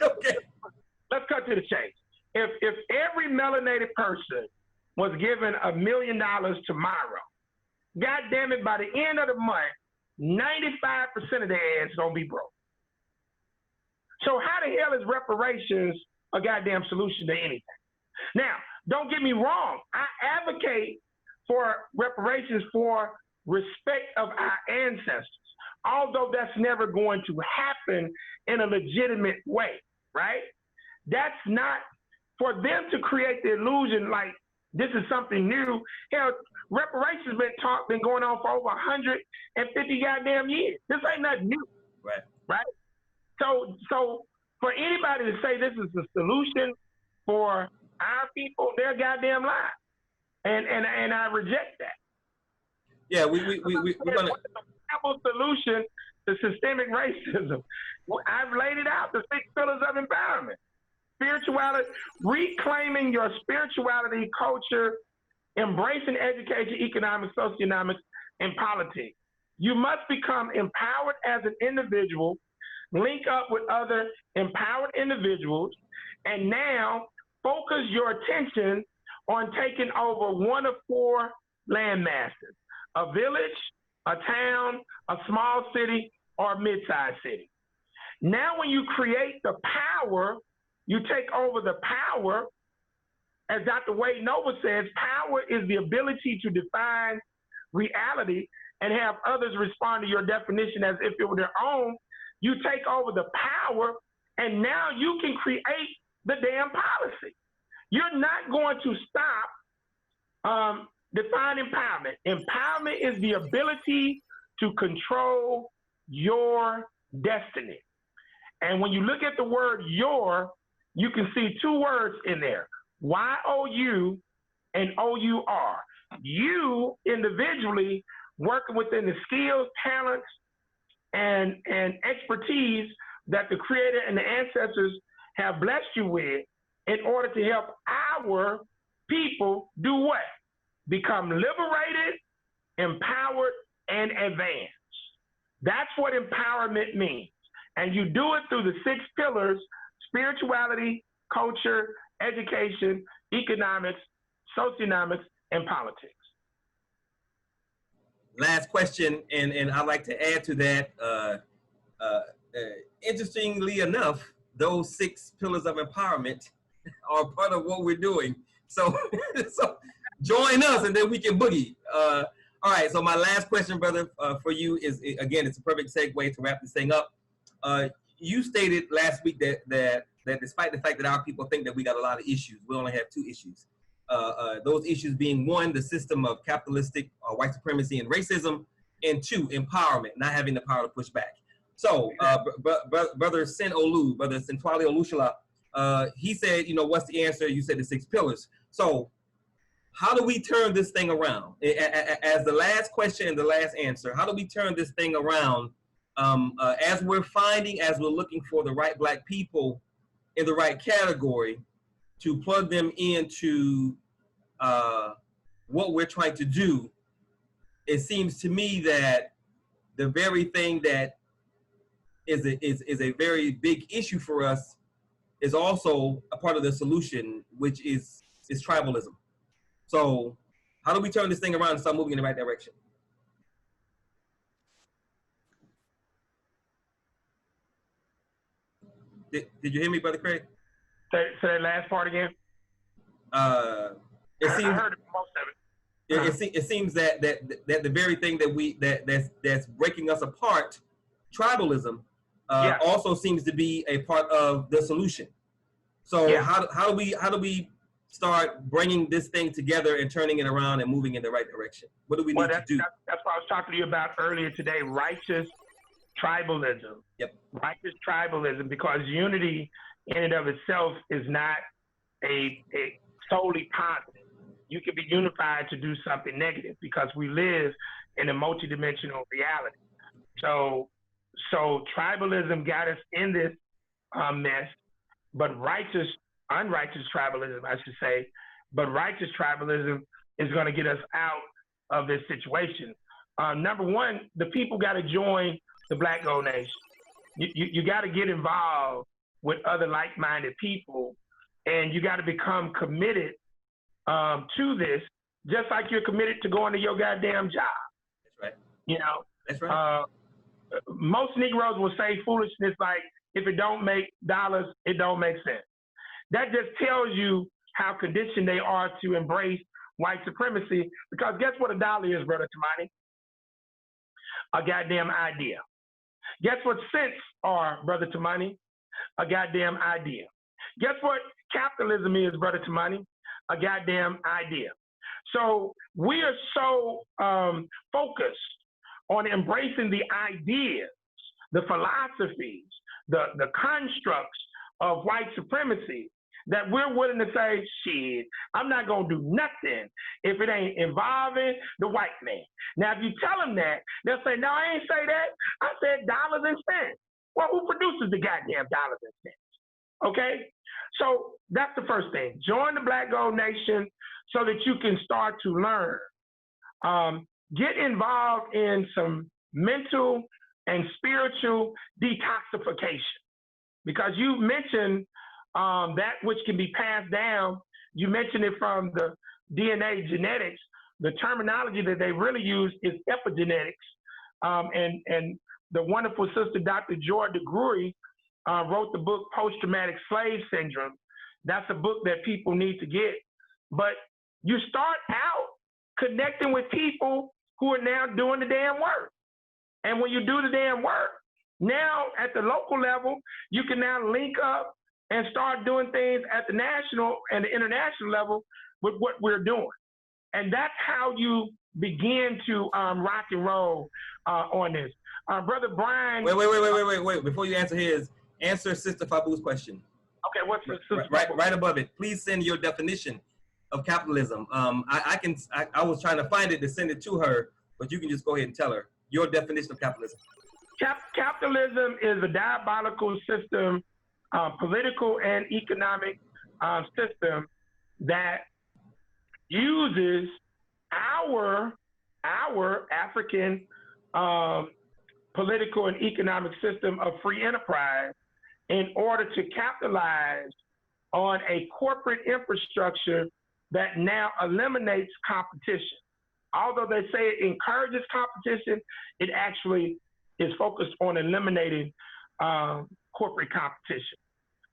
Okay. Let's cut to the chase. If every melanated person was given $1 million tomorrow, God damn it, by the end of the month, 95% of their ass gonna be broke. So how the hell is reparations a goddamn solution to anything? Now, don't get me wrong. I advocate for reparations for respect of our ancestors, although that's never going to happen in a legitimate way, right? That's not for them to create the illusion like this is something new. Hell, reparations been going on for over 150 goddamn years. This ain't nothing new, right? So for anybody to say this is the solution for our people, they're goddamn lying, and I reject that. Yeah, we're gonna simple solution to systemic racism. I've laid it out: the 6 pillars of empowerment. Spirituality, reclaiming your spirituality, culture, embracing education, economics, socioeconomics, and politics. You must become empowered as an individual, link up with other empowered individuals, and now focus your attention on taking over one of 4 land masses: a village, a town, a small city, or a mid-sized city. Now when you create the power, you take over the power. As Dr. Wade Nova says, power is the ability to define reality and have others respond to your definition as if it were their own. You take over the power, and now you can create the damn policy. You're not going to stop define empowerment. Empowerment is the ability to control your destiny. And when you look at the word your, you can see 2 words in there: Y-O-U and O-U-R. You individually working within the skills, talents, and expertise that the Creator and the ancestors have blessed you with in order to help our people do what? Become liberated, empowered, and advanced. That's what empowerment means. And you do it through the 6 pillars: spirituality, culture, education, economics, socioeconomics, and politics. Last question, and I'd like to add to that. Interestingly enough, those 6 pillars of empowerment are part of what we're doing. So, so join us, and then we can boogie. All right. So my last question, brother, for you is, again, it's a perfect segue to wrap this thing up. You stated last week that despite the fact that our people think that we got a lot of issues, we only have 2 issues. Those issues being 1, the system of capitalistic white supremacy and racism, and 2, empowerment, not having the power to push back. So, brother Sin Olu, brother Sintwali Olushala, he said, you know, what's the answer? You said the 6 pillars. So, how do we turn this thing around? As the last question and the last answer, how do we turn this thing around as we're looking for the right Black people in the right category to plug them into what we're trying to do? It seems to me that the very thing that is a very big issue for us is also a part of the solution, which is tribalism. So how do we turn this thing around and start moving in the right direction? Did you hear me, Brother Craig? Say that last part again. It seems, I heard most of it. It seems that the very thing that's breaking us apart, tribalism, also seems to be a part of the solution. So how do we start bringing this thing together and turning it around and moving in the right direction? What do we need to do? That's what I was talking to you about earlier today. Righteous tribalism. Yep. Righteous tribalism, because unity in and of itself is not a solely positive. You can be unified to do something negative because we live in a multidimensional reality. So tribalism got us in this mess, but unrighteous tribalism, I should say, but righteous tribalism is going to get us out of this situation. Number one, the people got to join the Black Gold Nation. You got to get involved with other like-minded people, and you got to become committed to this, just like you're committed to going to your goddamn job. That's right. You know? That's right. Most Negroes will say foolishness like, if it don't make dollars, it don't make sense. That just tells you how conditioned they are to embrace white supremacy, because guess what a dollar is, Brother Tamani? A goddamn idea. Guess what cents are, Brother Tamani? A goddamn idea. Guess what capitalism is, Brother Tamani? A goddamn idea. So we are so focused on embracing the ideas, the philosophies, the constructs of white supremacy, that we're willing to say, shit, I'm not going to do nothing if it ain't involving the white man. Now, if you tell them that, they'll say, no, I ain't say that. I said dollars and cents. Well, who produces the goddamn dollars and cents? Okay? So that's the first thing. Join the Black Gold Nation so that you can start to learn. Get involved in some mental and spiritual detoxification, because you mentioned that which can be passed down. You mentioned it from the DNA genetics. The terminology that they really use is epigenetics. And the wonderful sister, Dr. Joy DeGruy, wrote the book Post-Traumatic Slave Syndrome. That's a book that people need to get. But you start out connecting with people who are now doing the damn work. And when you do the damn work, now at the local level, you can now link up and start doing things at the national and the international level with what we're doing. And that's how you begin to rock and roll on this. Brother Brian. Wait. Before you answer Sister Fabu's question. Okay, what's the Sister right above it? Please send your definition of capitalism. I was trying to find it to send it to her, but you can just go ahead and tell her your definition of capitalism. Capitalism is a diabolical system, political and economic system that uses our African political and economic system of free enterprise in order to capitalize on a corporate infrastructure that now eliminates competition. Although they say it encourages competition, it actually is focused on eliminating corporate competition.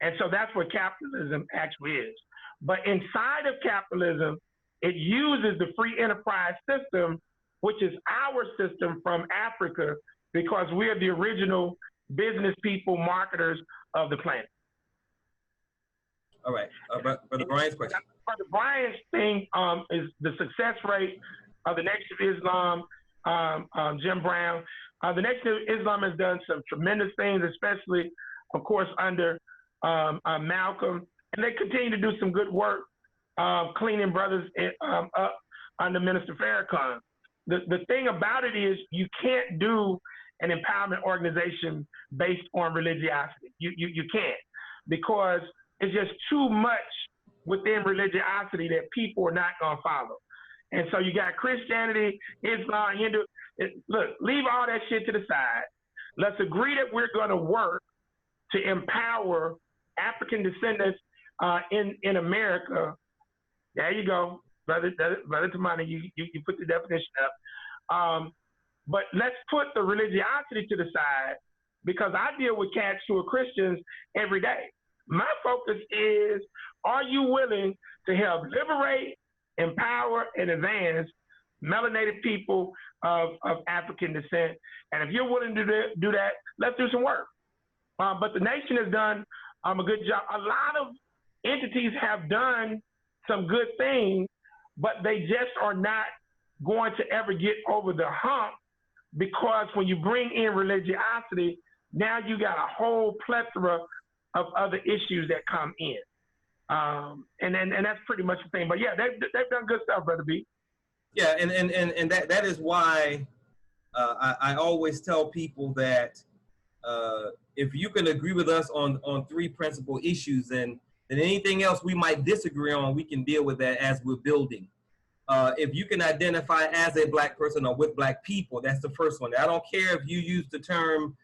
And so that's what capitalism actually is. But inside of capitalism, it uses the free enterprise system, which is our system from Africa, because we're the original business people, marketers of the planet. All right, Brother Brian's question. Brother Brian's thing is the success rate of the Nation of Islam, Jim Brown. The Nation of Islam has done some tremendous things, especially, of course, under Malcolm, and they continue to do some good work. cleaning brothers up under Minister Farrakhan. The thing about it is you can't do an empowerment organization based on religiosity. You can't, because it's just too much within religiosity that people are not going to follow. And so you got Christianity, Islam, Hindu. Look, leave all that shit to the side. Let's agree that we're going to work to empower African descendants in America. There you go, brother Tamani, you put the definition up. But let's put the religiosity to the side, because I deal with cats who are Christians every day. My focus is, are you willing to help liberate, empower, and advance melanated people of African descent? And if you're willing to do that, let's do some work. But the nation has done a good job. A lot of entities have done some good things, but they just are not going to ever get over the hump, because when you bring in religiosity, now you got a whole plethora of other issues that come in. And that's pretty much the thing. But yeah, they've done good stuff, Brother B. Yeah, and that is why I always tell people that if you can agree with us on 3 principal issues, then anything else we might disagree on, we can deal with that as we're building. If you can identify as a Black person or with Black people, that's the first one. I don't care if you use the term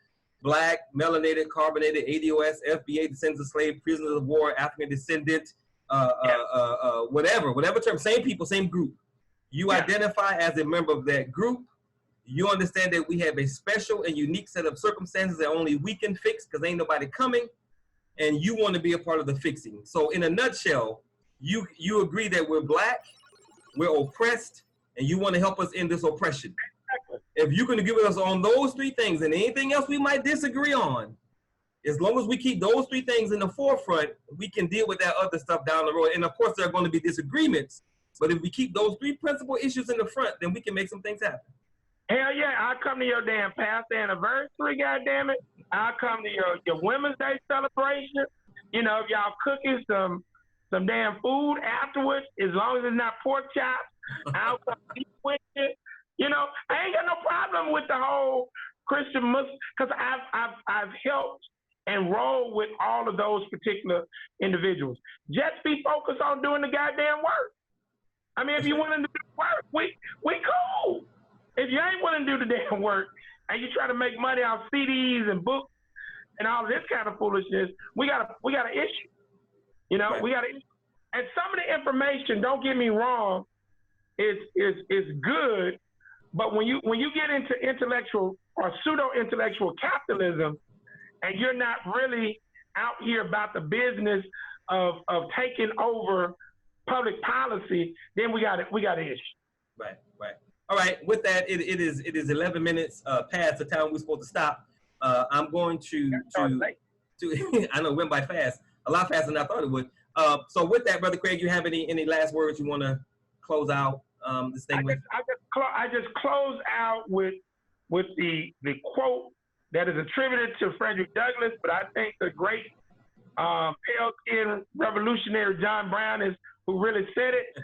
Black, melanated, carbonated, ADOS, FBA, descendants of slaves, prisoners of war, African descendant, whatever term, same people, same group. You identify as a member of that group. You understand that we have a special and unique set of circumstances that only we can fix, because ain't nobody coming, and you want to be a part of the fixing. So in a nutshell, you agree that we're Black, we're oppressed, and you want to help us end this oppression. If you can agree with us on those 3 things and anything else we might disagree on, as long as we keep those 3 things in the forefront, we can deal with that other stuff down the road. And of course, there are going to be disagreements, but if we keep those 3 principal issues in the front, then we can make some things happen. Hell yeah, I'll come to your damn past anniversary, goddammit. I'll come to your Women's Day celebration. You know, if y'all cooking some damn food afterwards, as long as it's not pork chops, I'll come eat with you. You know, I ain't got no problem with the whole Christian Muslim, because I've helped and rolled with all of those particular individuals. Just be focused on doing the goddamn work. I mean, if you're willing to do the work, we cool. If you ain't willing to do the damn work and you try to make money off CDs and books and all this kind of foolishness, we got an issue. You know, we got an issue. And some of the information, don't get me wrong, is good. But when you get into intellectual or pseudo-intellectual capitalism, and you're not really out here about the business of taking over public policy, then we got an issue. Right. All right. With that, it is 11 minutes past the time we're supposed to stop. I'm going to I know it went by fast, a lot faster than I thought it would. So with that, Brother Craig, you have any last words you want to close out this thing with? I just close out with the quote that is attributed to Frederick Douglass, but I think the great pale-skinned revolutionary John Brown is who really said it.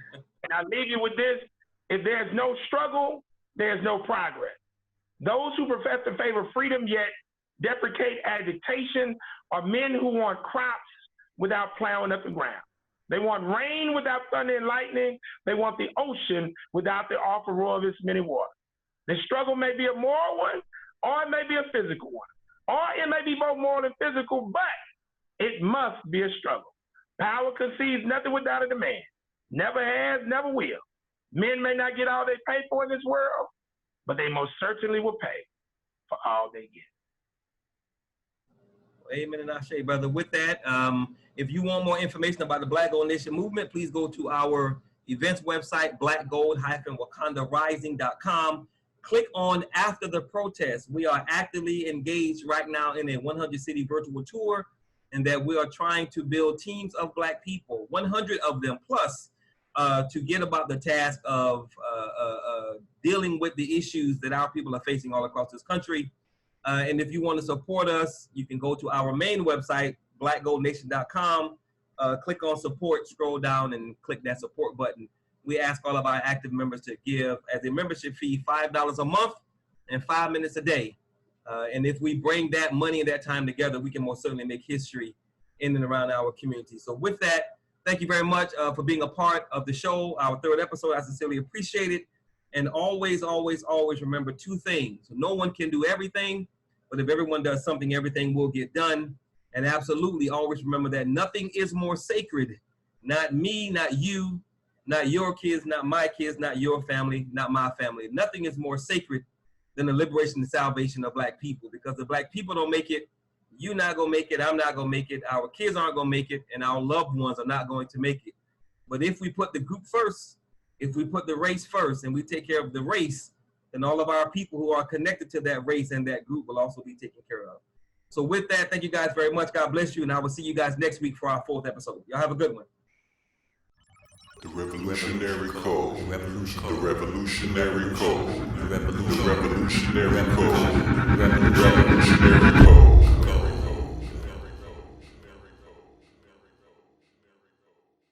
And I leave you with this: if there's no struggle, there's no progress. Those who profess to favor freedom yet deprecate agitation are men who want crops without plowing up the ground. They want rain without thunder and lightning. They want the ocean without the awful roar of its many waters. The struggle may be a moral one, or it may be a physical one, or it may be both moral and physical, but it must be a struggle. Power conceives nothing without a demand. Never has, never will. Men may not get all they pay for in this world, but they most certainly will pay for all they get. Amen and Ashe, brother. With that, if you want more information about the Black Gold Nation movement, please go to our events website, blackgold-wakandarising.com. Click on After the Protest. We are actively engaged right now in a 100-city virtual tour, and that we are trying to build teams of Black people, 100 of them plus, to get about the task of dealing with the issues that our people are facing all across this country. And if you want to support us, you can go to our main website, blackgoldnation.com. click on support, scroll down and click that support button. We ask all of our active members to give as a membership fee $5 a month and 5 minutes a day. And if we bring that money and that time together, we can most certainly make history in and around our community. So with that, thank you very much for being a part of the show, our third episode. I sincerely appreciate it. And always, always, always remember two things. No one can do everything, but if everyone does something, everything will get done. And absolutely always remember that nothing is more sacred. Not me, not you, not your kids, not my kids, not your family, not my family. Nothing is more sacred than the liberation and salvation of Black people, because if Black people don't make it, you're not gonna make it, I'm not gonna make it, our kids aren't gonna make it, and our loved ones are not going to make it. But if we put the group first, if we put the race first and we take care of the race, then all of our people who are connected to that race and that group will also be taken care of. So with that, thank you guys very much. God bless you, and I will see you guys next week for our fourth episode. Y'all have a good one. The revolutionary code. The revolutionary code. The revolutionary code. The revolutionary code.